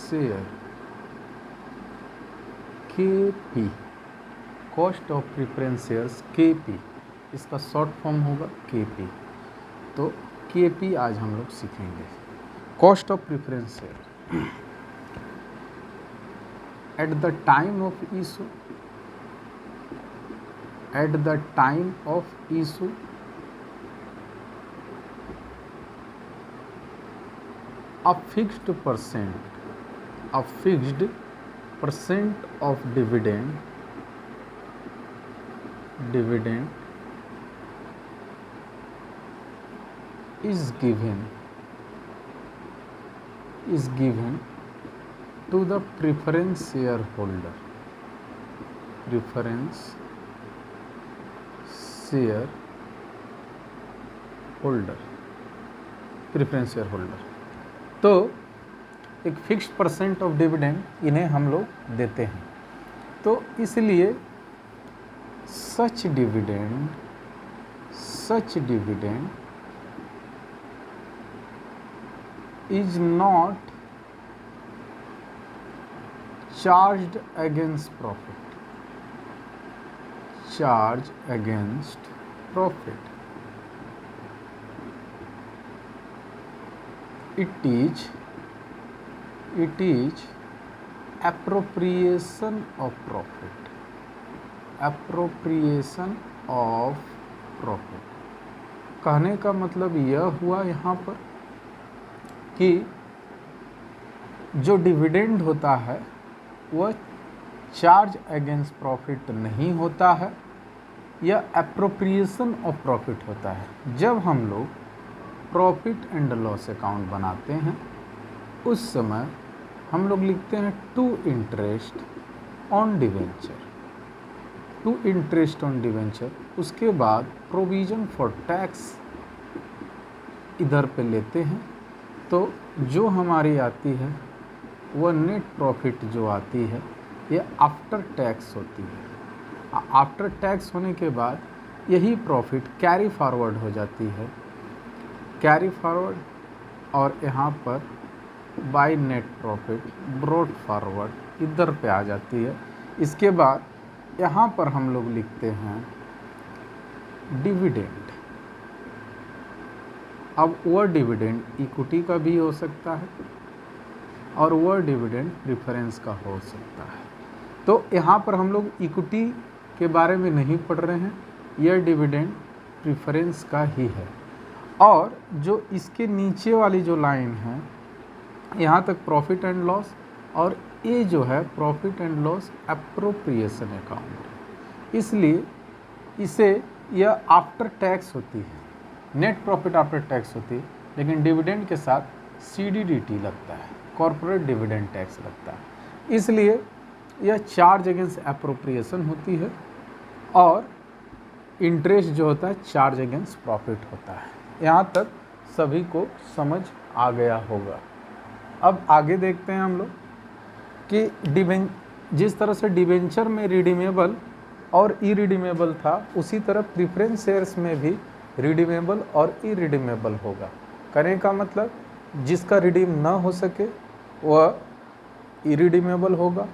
share KP, cost of preference shares KP, इसका शॉर्ट फॉर्म होगा KP। तो KP आज हम लोग सीखेंगे। Cost of preference share at the time of issue, at the time of issue a fixed percent of dividend is given to the preference shareholder, preference shareholder। तो एक fixed percent of dividend इन्हें हम लोग देते हैं। तो इसलिए such dividend is not charged against profit, charge against profit. It is appropriation of profit, appropriation of profit। कहने का मतलब यह हुआ यहाँ पर कि जो डिविडेंड होता है वह चार्ज अगेंस्ट प्रॉफिट नहीं होता है, यह एप्रोप्रिएशन ऑफ प्रॉफिट होता है। जब हम लोग प्रॉफिट एंड लॉस अकाउंट बनाते हैं उस समय हम लोग लिखते हैं to interest on debenture, to interest on debenture. उसके बाद प्रोविज़न फॉर टैक्स इधर पे लेते हैं। तो जो हमारी आती है वह नेट प्रॉफिट जो आती है ये आफ्टर टैक्स होती है। आफ्टर टैक्स होने के बाद यही प्रॉफिट कैरी फॉरवर्ड हो जाती है, कैरी फॉरवर्ड, और यहाँ पर by net profit brought forward इधर पे आ जाती है। इसके बाद यहाँ पर हम लोग लिखते हैं डिविडेंड, अब वह डिविडेंड इक्विटी का भी हो सकता है और वह डिविडेंड प्रेफरेंस का हो सकता है। तो यहाँ पर हम लोग इक्विटी के बारे में नहीं पढ़ रहे हैं, यह डिविडेंड प्रेफरेंस का ही है। और जो इसके नीचे वाली जो लाइन है, यहाँ तक प्रॉफिट एंड लॉस, और ये जो है profit and loss appropriation account, इसलिए इसे यह आफ्टर टैक्स होती है, नेट प्रॉफिट आफ्टर टैक्स होती है, लेकिन डिविडेंड के साथ CDDT लगता है, कॉर्पोरेट डिविडेंड टैक्स लगता है, इसलिए यह चार्ज अगेंस्ट एप्रोप्रिएशन होती है और इंटरेस्ट जो होता है चार्ज अगेंस्ट प्रॉफिट होता है। यहाँ तक सभी को समझ आ गया होगा। अब आगे देखते हैं हम लोग कि जिस तरह से डिबेंचर में रिडीमेबल और इरिडीमेबल था, उसी तरह प्रेफरेंस शेयर्स में भी रिडीमेबल और इरिडीमेबल होगा। कहने का मतलब जिसका रिडीम ना हो सके वह इरिडीमेबल होगा,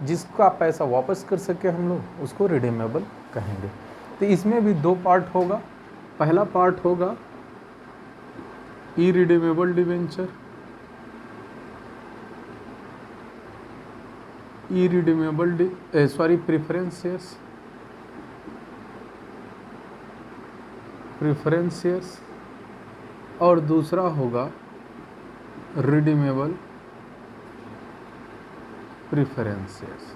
जिसका पैसा वापस कर सके हम लोग उसको रिडीमेबल कहेंगे। तो इसमें भी दो पार्ट होगा। पहला पार्ट होगा इरिडीमेबल डिबेंचर, प्रेफरेंस शेयर्स, और दूसरा होगा रिडीमेबल प्रेफरेंस शेयर्स।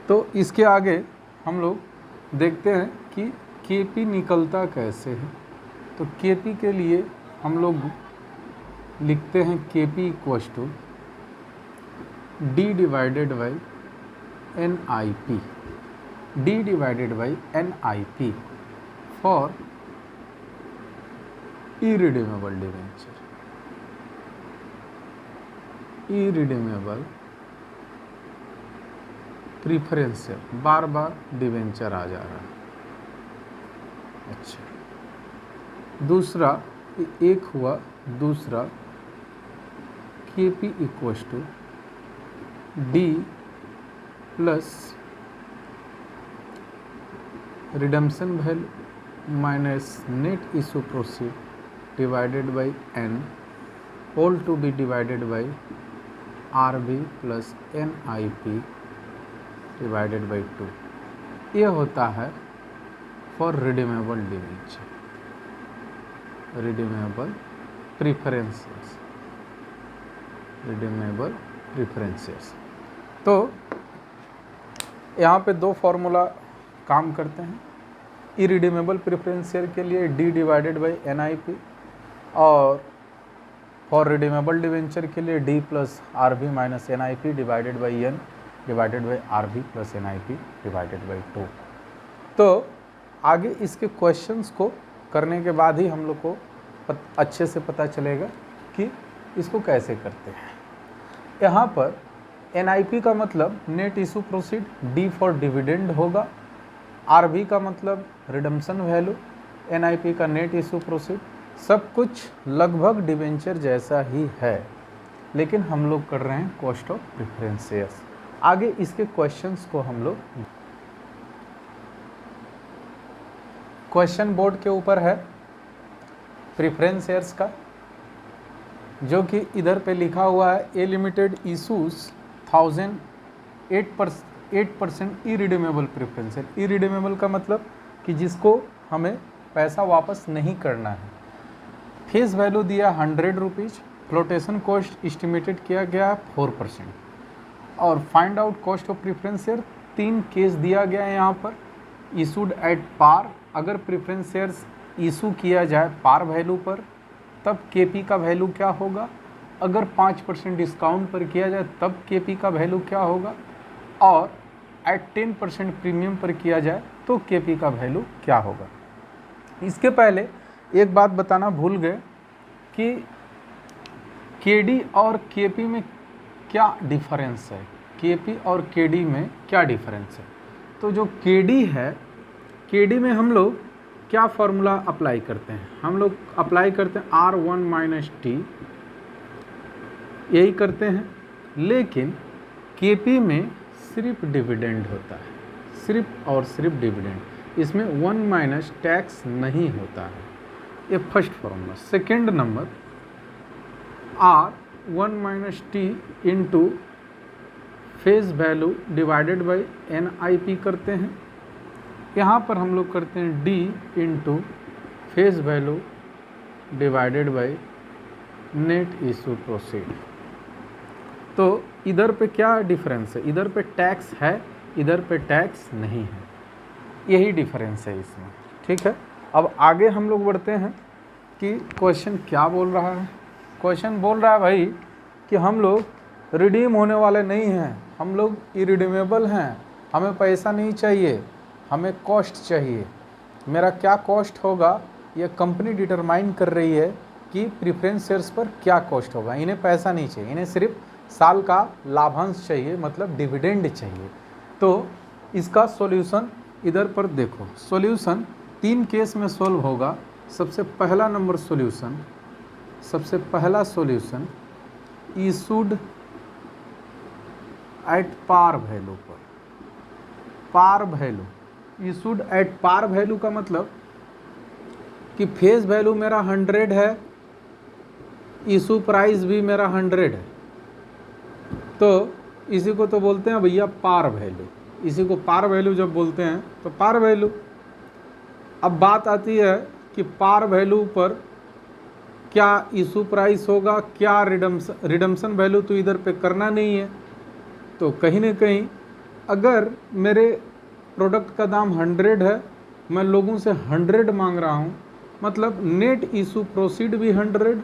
तो इसके आगे हम लोग देखते हैं कि केपी निकलता कैसे है। तो केपी के लिए हम लोग लिखते हैं KP equals to D divided by NIP, D divided by NIP for irredeemable debenture, irredeemable preference share, बार बार डिबेंचर आ जा रहा है। अच्छा, दूसरा एक हुआ, दूसरा KP equals to D plus redemption value minus net issue proceed divided by N whole to be divided by RB plus NIP divided by 2। ये होता है for redeemable debenture, redeemable preferences, redeemable preferences. तो यहाँ पे दो formula काम करते हैं। इरिडीमेबल प्रेफरेंस शेयर के लिए D डिवाइडेड बाई NIP और फॉर रिडीमेबल डिबेंचर के लिए D plus RB minus NIP divided by N divided by RB plus NIP divided by 2। तो आगे इसके क्वेश्चंस को करने के बाद ही हम लोग को अच्छे से पता चलेगा कि इसको कैसे करते हैं। यहाँ पर NIP का मतलब net issue proceed, D for dividend होगा, RB का मतलब रिडम्पशन वैल्यू, NIP का नेट इशू प्रोसीड। सब कुछ लगभग डिबेंचर जैसा ही है, लेकिन हम लोग कर रहे हैं कॉस्ट ऑफ प्रेफरेंस शेयर्स। आगे इसके क्वेश्चंस को हम लोग क्वेश्चन बोर्ड के ऊपर है प्रेफरेंस शेयर्स का, जो कि इधर पे लिखा हुआ है A limited issues 8% irredeemable preference share. Irredeemable का मतलब कि जिसको हमें पैसा वापस नहीं करना है। फेस वैल्यू दिया 100 रुपीज़, फ्लोटेशन कॉस्ट एस्टिमेटेड किया गया 4%, और find out cost of preference share 3 case दिया गया है यहाँ पर। इशूड एट पार, अगर प्रेफरेंस शेयर्स इशू किया जाए पार वैल्यू पर तब केपी का वैल्यू क्या होगा, अगर 5% डिस्काउंट पर किया जाए तब केपी का वैल्यू क्या होगा, और एट 10% प्रीमियम पर किया जाए तो केपी का वैल्यू क्या होगा। इसके पहले एक बात बताना भूल गए कि केडी और केपी में क्या डिफरेंस है, केपी और केडी में क्या डिफरेंस है। तो जो केडी है, केडी में हम लोग क्या फॉर्मूला अप्लाई करते हैं, हम लोग अप्लाई करते हैं R1 माइनस T, यही करते हैं। लेकिन केपी में सिर्फ डिविडेंड होता है, सिर्फ और सिर्फ डिविडेंड। इसमें 1 माइनस टैक्स नहीं होता है। ये first formula. Second number R 1 minus T into face value divided by NIP करते हैं। यहाँ पर हम लोग करते हैं D into face value divided by net issue proceed. तो इधर पे क्या डिफरेंस है, इधर पे टैक्स है, इधर पे टैक्स नहीं है, यही डिफरेंस है इसमें। ठीक है, अब आगे हम लोग बढ़ते हैं कि क्वेश्चन क्या बोल रहा है। क्वेश्चन बोल रहा है भाई कि हम लोग रिडीम होने वाले नहीं हैं, हम लोग इरिडीमेबल हैं, हमें पैसा नहीं चाहिए, हमें कॉस्ट चाहिए। मेरा क्या कॉस्ट होगा ये कंपनी डिटरमाइन कर रही है कि प्रीफरेंस शेयर्स पर क्या कॉस्ट होगा। इन्हें पैसा नहीं चाहिए, इन्हें सिर्फ साल का लाभांश चाहिए, मतलब डिविडेंड चाहिए। तो इसका सॉल्यूशन इधर पर देखो। सॉल्यूशन 3 केस में सॉल्व होगा। सबसे पहला नंबर सॉल्यूशन, सबसे पहला solution issued at par value पर। Par value, issued at par value का मतलब कि फेस वैल्यू मेरा 100 है, इशू प्राइस भी मेरा 100 है, तो इसी को तो बोलते हैं भैया पार वैल्यू। इसी को पार वैल्यू जब बोलते हैं तो पार वैल्यू। अब बात आती है कि पार वैल्यू पर क्या इशू प्राइस होगा, क्या रिडम्पशन वैल्यू तो इधर पे करना नहीं है। तो कहीं ना कहीं अगर मेरे प्रोडक्ट का दाम 100 है, मैं लोगों से 100 मांग रहा हूँ, मतलब नेट इशू प्रोसीड भी 100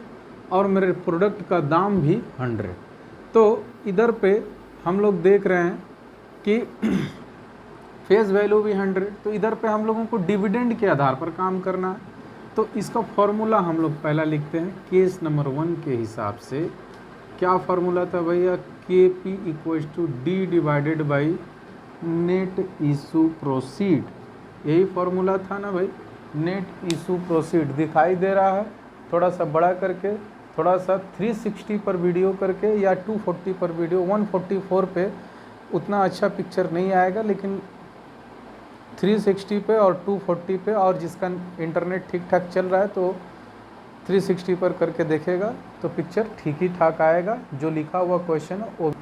और मेरे प्रोडक्ट का दाम भी 100। तो इधर पे हम लोग देख रहे हैं कि फेस वैल्यू भी 100, तो इधर पे हम लोगों को डिविडेंड के आधार पर काम करना है। तो इसका फॉर्मूला हम लोग पहला लिखते हैं केस नंबर 1 के हिसाब से। क्या फार्मूला था भैया, KP equals to D divided by net issue proceed. यही फार्मूला था ना भाई, नेट इशू प्रोसीड। दिखाई दे रहा है थोड़ा सा बड़ा करके, थोड़ा सा 360 पर वीडियो करके या 240 पर वीडियो, 144 पे उतना अच्छा पिक्चर नहीं आएगा, लेकिन 360 पे और 240 पे, और जिसका इंटरनेट ठीक ठाक चल रहा है तो 360 पर करके देखेगा तो पिक्चर ठीक ही ठाक आएगा। जो लिखा हुआ क्वेश्चन है वो।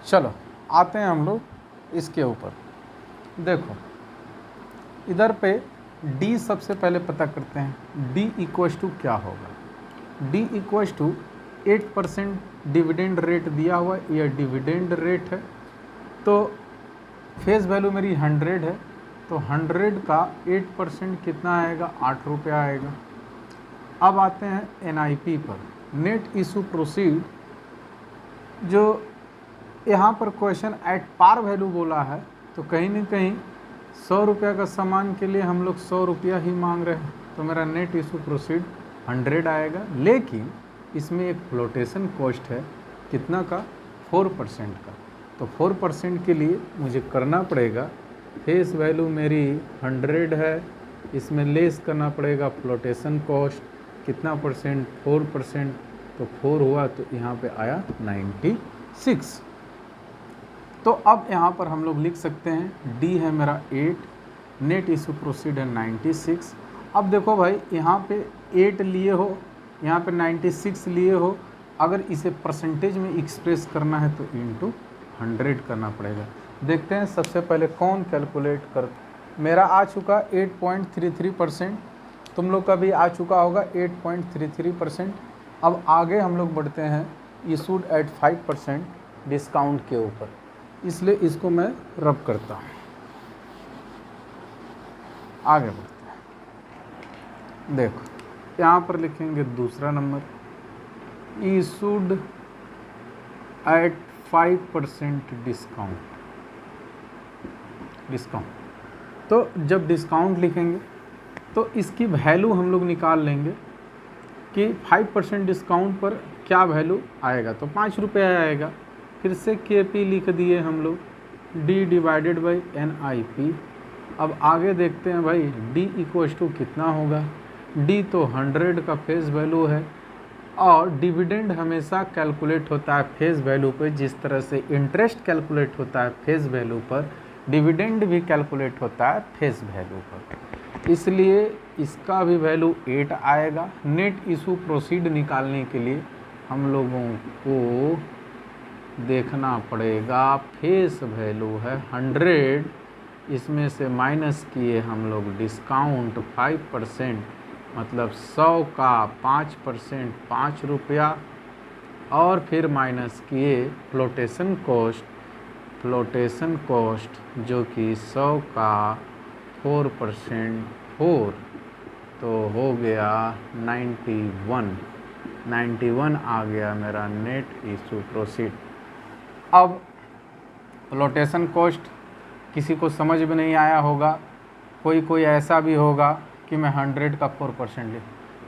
चलो आते हैं हम लोग इसके ऊपर। देखो इधर पे D सबसे पहले पता करते हैं। D इक्वल्स टू क्या होगा, D equals to 8% dividend rate दिया हुआ है, यह डिविडेंड रेट है। तो फेस वैल्यू मेरी 100 है, तो 100 का 8% कितना आएगा, 8 रुपये आएगा। अब आते हैं NIP पर, नेट इशू प्रोसीड। जो यहाँ पर क्वेश्चन एट पार वैल्यू बोला है, तो कहीं ना कहीं 100 रुपये का सामान के लिए हम लोग 100 रुपया ही मांग रहे हैं, तो मेरा नेट इशू प्रोसीड 100 आएगा। लेकिन इसमें एक फ्लोटेशन कॉस्ट है, कितना का, 4% का। तो 4% के लिए मुझे करना पड़ेगा, फेस वैल्यू मेरी 100 है, इसमें लेस करना पड़ेगा फ्लोटेशन कॉस्ट, कितना परसेंट, 4%। तो 4 हुआ तो यहाँ पे आया 96। तो अब यहाँ पर हम लोग लिख सकते हैं D है मेरा 8, नेट इशू प्रोसीड है 96। अब देखो भाई यहाँ पे 8 लिए हो, यहाँ पे 96 लिए हो, अगर इसे परसेंटेज में एक्सप्रेस करना है तो इंटू 100 करना पड़ेगा। देखते हैं सबसे पहले कौन कैलकुलेट कर। मेरा आ चुका 8.33%, तुम लोग का भी आ चुका होगा 8.33%। अब आगे हम लोग बढ़ते हैं इशूड एट 5% डिस्काउंट के ऊपर, इसलिए इसको मैं रब करता हूँ। आगे बढ़ते हैं। देखो यहाँ पर लिखेंगे दूसरा नंबर, इशूड एट 5% डिस्काउंट। तो जब डिस्काउंट लिखेंगे तो इसकी वैल्यू हम लोग निकाल लेंगे कि 5% डिस्काउंट पर क्या वैल्यू आएगा, तो 5 रुपये आएगा। फिर से KP लिख दिए हम लोग, D डिवाइडेड बाई NIP। अब आगे देखते हैं भाई D इक्वल्स टू कितना होगा। D तो 100 का फेस वैल्यू है, और डिविडेंड हमेशा कैलकुलेट होता है फेस वैल्यू पर, जिस तरह से इंटरेस्ट कैलकुलेट होता है फेस वैल्यू पर, डिविडेंड भी कैलकुलेट होता है फेस वैल्यू पर, इसलिए इसका भी वैल्यू 8 आएगा। नेट इशू प्रोसीड निकालने के लिए हम लोगों को देखना पड़ेगा फेस वैल्यू है 100, इसमें से माइनस किए हम लोग डिस्काउंट 5%, मतलब 100 का 5% 5 रुपया, और फिर माइनस किए फ्लोटेशन कॉस्ट जो कि 100 का 4% 4, तो हो गया 91 आ गया मेरा नेट इशू प्रोसीड। अब फ्लोटेशन कॉस्ट किसी को समझ में नहीं आया होगा, कोई ऐसा भी होगा कि मैं 100 का 4% लिया,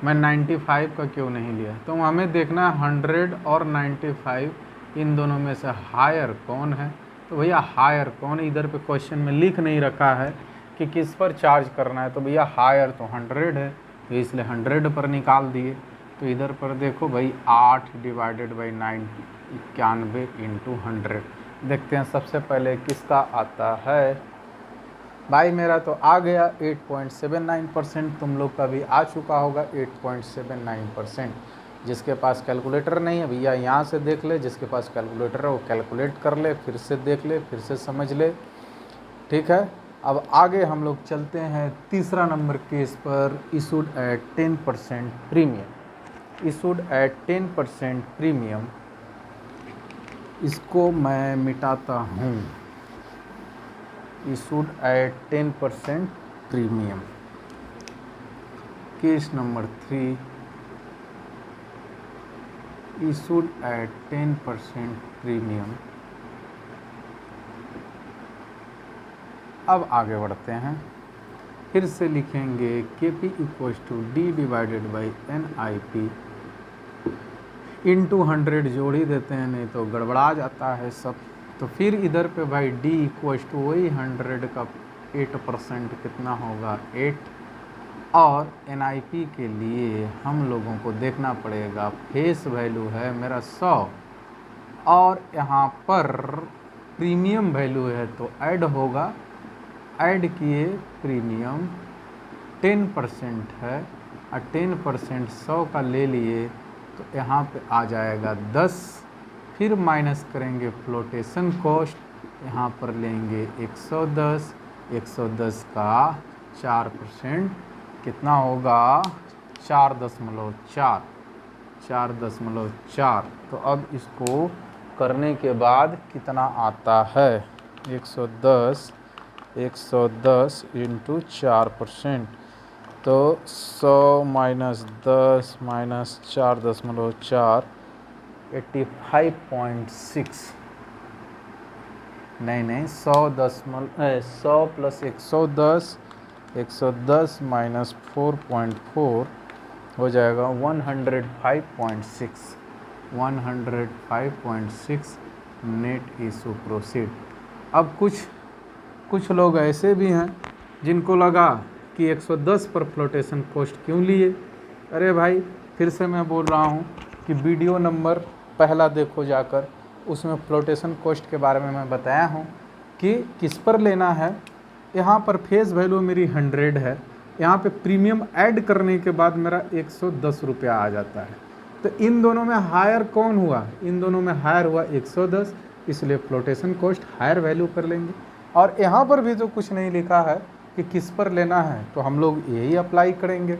मैं 95 का क्यों नहीं लिया। तो हमें देखना है 100 और 95 इन दोनों में से हायर कौन है। तो भैया हायर कौन, इधर पे क्वेश्चन में लिख नहीं रखा है कि किस पर चार्ज करना है, तो भैया हायर तो 100 है, तो इसलिए 100 पर निकाल दिए। तो इधर पर देखो भाई 8 डिवाइडेड बाई 9, 91 इंटू 100। देखते हैं सबसे पहले किसका आता है। भाई मेरा तो आ गया 8.79%, तुम लोग का भी आ चुका होगा 8.79%। जिसके पास कैलकुलेटर नहीं है भैया यहाँ से देख ले, जिसके पास कैलकुलेटर है वो कैलकुलेट कर ले, फिर से देख ले, फिर से समझ ले, ठीक है। अब आगे हम लोग चलते हैं तीसरा नंबर केस पर, issued at 10% premium. Issued at 10% premium, इसको मैं मिटाता हूँ। Issued at 10% premium, case number 3, issued at 10% premium. अब आगे बढ़ते हैं, फिर से लिखेंगे KP equals to D divided by NIP into 100, जोड़ ही देते हैं नहीं तो गड़बड़ा जाता है सब। तो फिर इधर पे भाई D इक्वल्स टू वही 100 का 8% कितना होगा 8, और NIP के लिए हम लोगों को देखना पड़ेगा फेस वैल्यू है मेरा 100, और यहाँ पर प्रीमियम वैल्यू है तो ऐड होगा, ऐड किए प्रीमियम 10% है, और 10% 100 का ले लिए तो यहाँ पे आ जाएगा 10, फिर माइनस करेंगे फ्लोटेशन कॉस्ट, यहाँ पर लेंगे 110, 110 का 4% कितना होगा 4.4, 4.4। तो अब इसको करने के बाद कितना आता है 110 इंटू 4%, तो 100 माइनस 10 माइनस 4.4 85.6, नहीं 100 प्लस 110 माइनस 4.4 हो जाएगा 105.6 नेट इशू प्रोसीड। अब कुछ लोग ऐसे भी हैं जिनको लगा कि 110 पर फ्लोटेशन कॉस्ट क्यों लिए। अरे भाई फिर से मैं बोल रहा हूँ कि वीडियो नंबर पहला देखो जाकर, उसमें फ्लोटेशन कॉस्ट के बारे में मैं बताया हूँ कि किस पर लेना है। यहाँ पर फेस वैल्यू मेरी 100 है, यहाँ पे प्रीमियम ऐड करने के बाद मेरा 110 रुपया आ जाता है। तो इन दोनों में हायर कौन हुआ, इन दोनों में हायर हुआ 110, इसलिए फ्लोटेशन कॉस्ट हायर वैल्यू पर लेंगे। और यहाँ पर भी तो कुछ नहीं लिखा है कि किस पर लेना है, तो हम लोग यही अप्लाई करेंगे।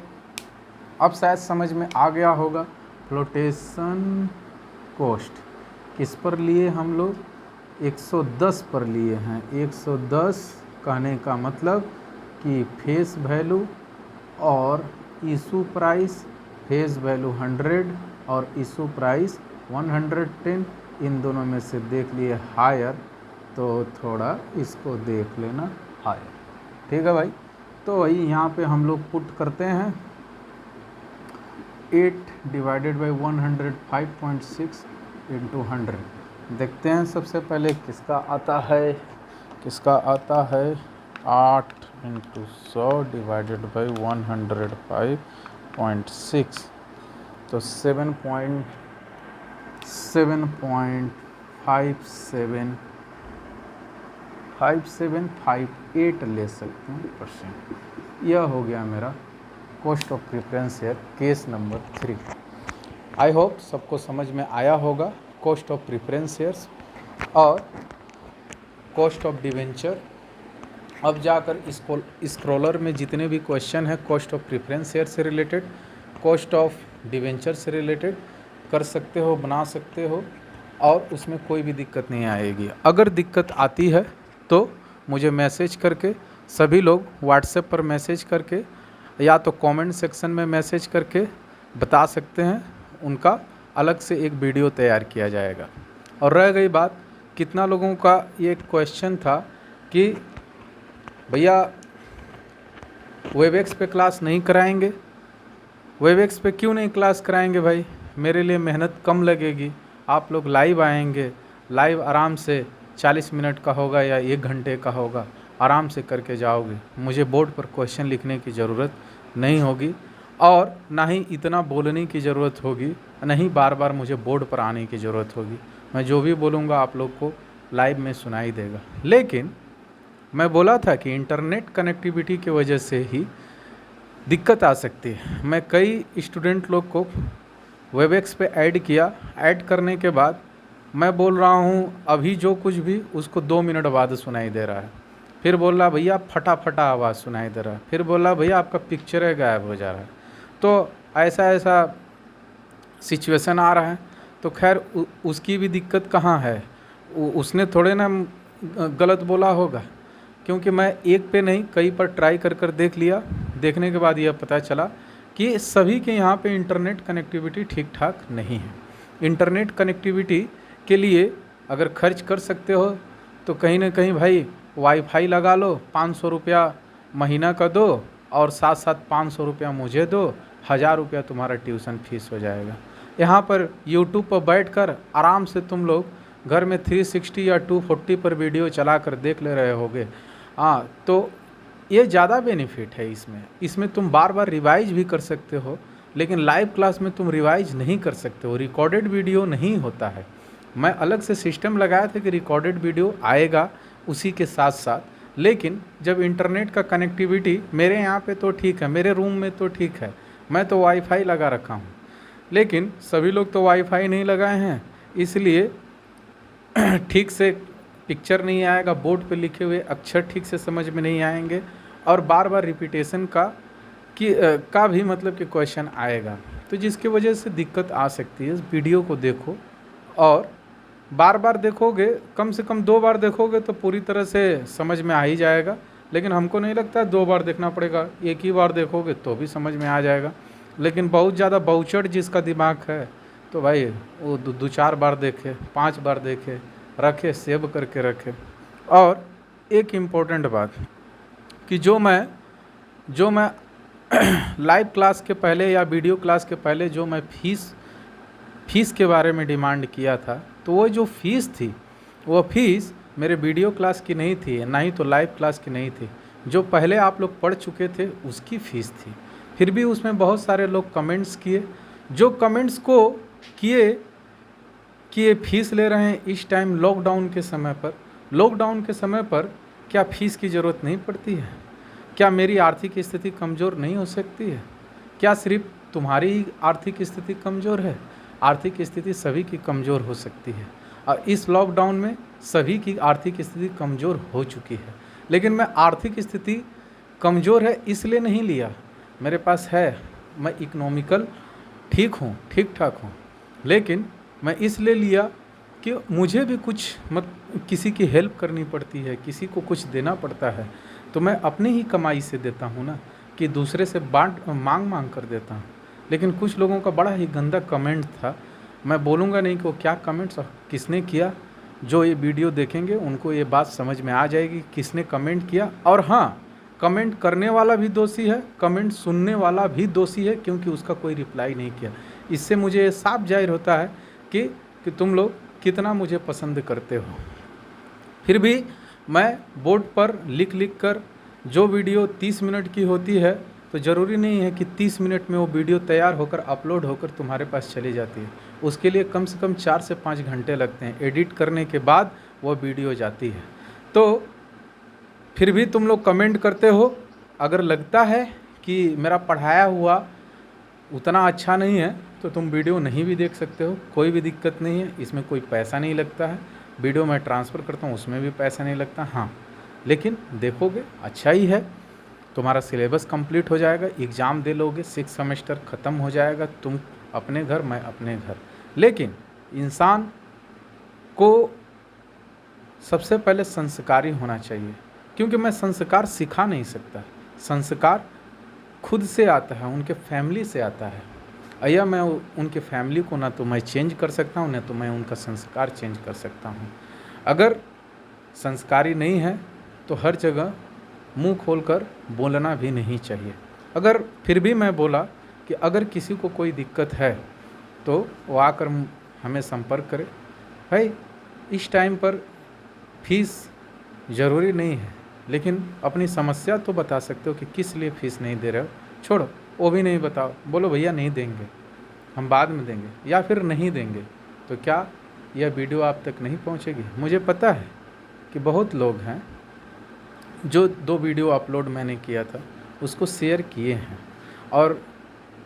अब शायद समझ में आ गया होगा। फ्लोटेशन कॉस्ट किस पर लिए हम लोग 110 पर लिए हैं। 110 कहने का मतलब कि फेस वैल्यू और इशू प्राइस, फेस वैल्यू 100 और इशू प्राइस 110, इन दोनों में से देख लिए हायर, तो थोड़ा इसको देख लेना हायर, ठीक है भाई। तो वही यहाँ पे हम लोग पुट करते हैं 8 डिवाइडेड बाई 105.6 इंटू 100। देखते हैं सबसे पहले किसका आता है, 8 इंटू 100 डिवाइडेड बाई 105.6, तो 7.57 5758 ले सकते हैं %। यह हो गया मेरा cost of preference share case number 3। I hope सबको समझ में आया होगा कॉस्ट ऑफ प्रेफरेंस शेयर्स और कॉस्ट ऑफ डिवेंचर। अब जाकर स्क्रॉलर में जितने भी क्वेश्चन है कॉस्ट ऑफ प्रेफरेंस शेयर से रिलेटेड, कॉस्ट ऑफ डिवेंचर से रिलेटेड कर सकते हो, बना सकते हो और उसमें कोई भी दिक्कत नहीं आएगी। अगर दिक्कत आती है तो मुझे मैसेज करके, सभी लोग व्हाट्सएप पर मैसेज करके या तो कमेंट सेक्शन में मैसेज करके बता सकते हैं, उनका अलग से एक वीडियो तैयार किया जाएगा। और रह गई बात, कितना लोगों का ये क्वेश्चन था कि भैया वेबएक्स पे क्लास नहीं कराएंगे, वेबएक्स पे क्यों नहीं क्लास कराएंगे भाई, मेरे लिए मेहनत कम लगेगी, आप लोग लाइव आएंगे, लाइव आराम से 40 मिनट का होगा या 1 घंटे का होगा, आराम से करके जाओगे, मुझे बोर्ड पर क्वेश्चन लिखने की ज़रूरत नहीं होगी और ना ही इतना बोलने की ज़रूरत होगी, नहीं बार बार मुझे बोर्ड पर आने की ज़रूरत होगी। मैं जो भी बोलूँगा आप लोग को लाइव में सुनाई देगा। लेकिन मैं बोला था कि इंटरनेट कनेक्टिविटी की वजह से ही दिक्कत आ सकती है। मैं कई स्टूडेंट लोग को वेबएक्स पे ऐड किया, ऐड करने के बाद मैं बोल रहा हूँ अभी जो कुछ भी उसको 2 मिनट बाद सुनाई दे रहा है, फिर बोल रहा भैया फटाफटा आवाज़ सुनाई दे रहा है, फिर बोला भैया आपका पिक्चर है गायब हो जा रहा है। तो ऐसा सिचुएशन आ रहा है। तो खैर उसकी भी दिक्कत कहाँ है, उसने थोड़े ना गलत बोला होगा, क्योंकि मैं एक पे नहीं कई पर ट्राई कर देख लिया। देखने के बाद यह पता चला कि सभी के यहाँ पे इंटरनेट कनेक्टिविटी ठीक ठाक नहीं है। इंटरनेट कनेक्टिविटी के लिए अगर खर्च कर सकते हो तो कहीं ना कहीं भाई वाईफाई लगा लो, 500 रुपया महीना का दो और साथ साथ 500 रुपया मुझे दो, 1000 रुपया तुम्हारा ट्यूशन फीस हो जाएगा। यहाँ पर यूट्यूब पर बैठकर आराम से तुम लोग घर में 360 या 240 पर वीडियो चला कर देख ले रहे होगे। हाँ, तो ये ज़्यादा बेनिफिट है इसमें तुम बार बार रिवाइज भी कर सकते हो, लेकिन लाइव क्लास में तुम रिवाइज नहीं कर सकते हो, रिकॉर्डेड वीडियो नहीं होता है। मैं अलग से सिस्टम लगाया था कि रिकॉर्डेड वीडियो आएगा उसी के साथ साथ, लेकिन जब इंटरनेट का कनेक्टिविटी मेरे यहाँ पे तो ठीक है, मेरे रूम में तो ठीक है, मैं तो वाईफाई लगा रखा हूँ, लेकिन सभी लोग तो वाईफाई नहीं लगाए हैं, इसलिए ठीक से पिक्चर नहीं आएगा, बोर्ड पे लिखे हुए अक्षर ठीक से समझ में नहीं आएंगे और बार बार रिपीटेशन का भी मतलब कि क्वेश्चन आएगा, तो जिसकी वजह से दिक्कत आ सकती है। इस वीडियो को देखो और बार बार देखोगे, कम से कम 2 बार देखोगे तो पूरी तरह से समझ में आ ही जाएगा, लेकिन हमको नहीं लगता 2 बार देखना पड़ेगा, एक ही बार देखोगे तो भी समझ में आ जाएगा। लेकिन बहुत ज़्यादा बहुचड़ जिसका दिमाग है तो भाई वो 2-4 बार देखे, 5 बार देखे, रखे, सेव करके रखे। और एक इम्पोर्टेंट बात कि जो मैं लाइव क्लास के पहले या वीडियो क्लास के पहले जो मैं फीस के बारे में डिमांड किया था, तो वो जो फीस थी वो फीस मेरे वीडियो क्लास की नहीं थी, ना ही तो लाइव क्लास की नहीं थी, जो पहले आप लोग पढ़ चुके थे उसकी फ़ीस थी। फिर भी उसमें बहुत सारे लोग कमेंट्स किए, जो कमेंट्स को किए कि ये फ़ीस ले रहे हैं इस टाइम लॉकडाउन के समय पर क्या फ़ीस की ज़रूरत नहीं पड़ती है? क्या मेरी आर्थिक स्थिति कमज़ोर नहीं हो सकती है? क्या सिर्फ तुम्हारी ही आर्थिक स्थिति कमज़ोर है? आर्थिक स्थिति सभी की कमज़ोर हो सकती है और इस लॉकडाउन में सभी की आर्थिक स्थिति कमज़ोर हो चुकी है। लेकिन मैं आर्थिक स्थिति कमज़ोर है इसलिए नहीं लिया, मेरे पास है, मैं इकोनॉमिकल ठीक हूँ, ठीक ठाक हूँ, लेकिन मैं इसलिए लिया कि मुझे भी कुछ किसी की हेल्प करनी पड़ती है, किसी को कुछ देना पड़ता है, तो मैं अपनी ही कमाई से देता हूँ ना, कि दूसरे से मांग कर देता हूँ। लेकिन कुछ लोगों का बड़ा ही गंदा कमेंट था, मैं बोलूँगा नहीं कि वो क्या कमेंट्स किसने किया, जो ये वीडियो देखेंगे उनको ये बात समझ में आ जाएगी किसने कमेंट किया। और हाँ, कमेंट करने वाला भी दोषी है, कमेंट सुनने वाला भी दोषी है, क्योंकि उसका कोई रिप्लाई नहीं किया। इससे मुझे ये साफ जाहिर होता है कि तुम लोग कितना मुझे पसंद करते हो। फिर भी मैं बोर्ड पर लिख कर जो वीडियो 30 मिनट की होती है, तो ज़रूरी नहीं है कि 30 मिनट में वो वीडियो तैयार होकर अपलोड होकर तुम्हारे पास चली जाती है। उसके लिए कम से कम 4 से 5 घंटे लगते हैं, एडिट करने के बाद वो वीडियो जाती है। तो फिर भी तुम लोग कमेंट करते हो। अगर लगता है कि मेरा पढ़ाया हुआ उतना अच्छा नहीं है तो तुम वीडियो नहीं भी देख सकते हो, कोई भी दिक्कत नहीं है। इसमें कोई पैसा नहीं लगता है। वीडियो मैं ट्रांसफ़र करता हूँ उसमें भी पैसा नहीं लगता। हाँ, लेकिन देखोगे अच्छा ही है, तुम्हारा सिलेबस कंप्लीट हो जाएगा, एग्ज़ाम दे लोगे, 6 सेमेस्टर ख़त्म हो जाएगा, तुम अपने घर मैं अपने घर। लेकिन इंसान को सबसे पहले संस्कारी होना चाहिए, क्योंकि मैं संस्कार सिखा नहीं सकता। संस्कार खुद से आता है, उनके फैमिली से आता है। या मैं उनके फैमिली को ना तो मैं चेंज कर सकता हूँ, ना तो मैं उनका संस्कार चेंज कर सकता हूँ। अगर संस्कारी नहीं है तो हर जगह मुंह खोलकर बोलना भी नहीं चाहिए। अगर फिर भी मैं बोला कि अगर किसी को कोई दिक्कत है तो वो आकर हमें संपर्क करे। भाई इस टाइम पर फीस ज़रूरी नहीं है, लेकिन अपनी समस्या तो बता सकते हो कि किस लिए फ़ीस नहीं दे रहे हो। छोड़ो, वो भी नहीं बताओ, बोलो भैया नहीं देंगे, हम बाद में देंगे, या फिर नहीं देंगे। तो क्या यह वीडियो आप तक नहीं पहुंचेगी? मुझे पता है कि बहुत लोग हैं जो 2 वीडियो अपलोड मैंने किया था उसको शेयर किए हैं, और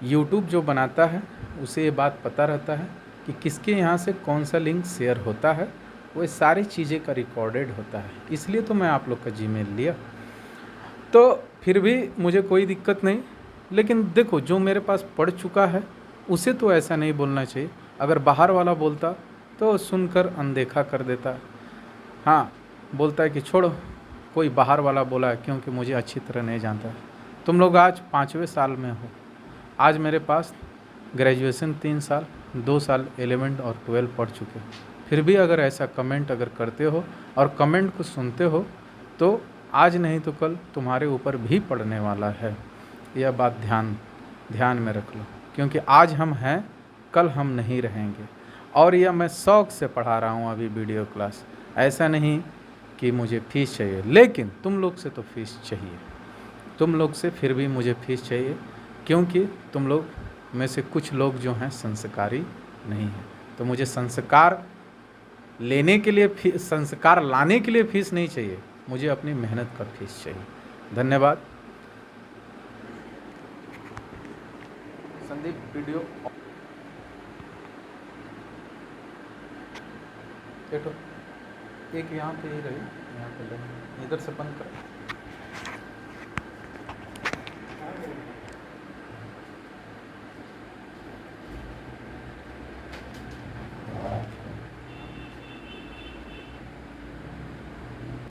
YouTube जो बनाता है उसे ये बात पता रहता है कि किसके यहाँ से कौन सा लिंक शेयर होता है, वो सारी चीज़ें का रिकॉर्डेड होता है। इसलिए तो मैं आप लोग का जीमेल लिया। तो फिर भी मुझे कोई दिक्कत नहीं, लेकिन देखो जो मेरे पास पढ़ चुका है उसे तो ऐसा नहीं बोलना चाहिए। अगर बाहर वाला बोलता तो सुनकर अनदेखा कर देता। हाँ, बोलता है कि छोड़ो, कोई बाहर वाला बोला है, क्योंकि मुझे अच्छी तरह नहीं जानता है। तुम लोग आज 5वें साल में हो। आज मेरे पास ग्रेजुएशन 3 साल, 2 साल 11 और 12 पढ़ चुके। फिर भी अगर ऐसा कमेंट अगर करते हो और कमेंट को सुनते हो तो आज नहीं तो कल तुम्हारे ऊपर भी पड़ने वाला है। यह बात ध्यान में रख लो, क्योंकि आज हम हैं, कल हम नहीं रहेंगे। और यह मैं शौक़ से पढ़ा रहा हूँ अभी वीडियो क्लास। ऐसा नहीं कि मुझे फ़ीस चाहिए, लेकिन तुम लोग से तो फ़ीस चाहिए। तुम लोग से फिर भी मुझे फ़ीस चाहिए, क्योंकि तुम लोग में से कुछ लोग जो हैं संस्कारी नहीं हैं। तो मुझे संस्कार लेने के लिए संस्कार लाने के लिए फ़ीस नहीं चाहिए, मुझे अपनी मेहनत का फ़ीस चाहिए। धन्यवाद। संदीप वीडियो एक यहाँ पे ही रही, यहाँ पे इधर से बंद कर।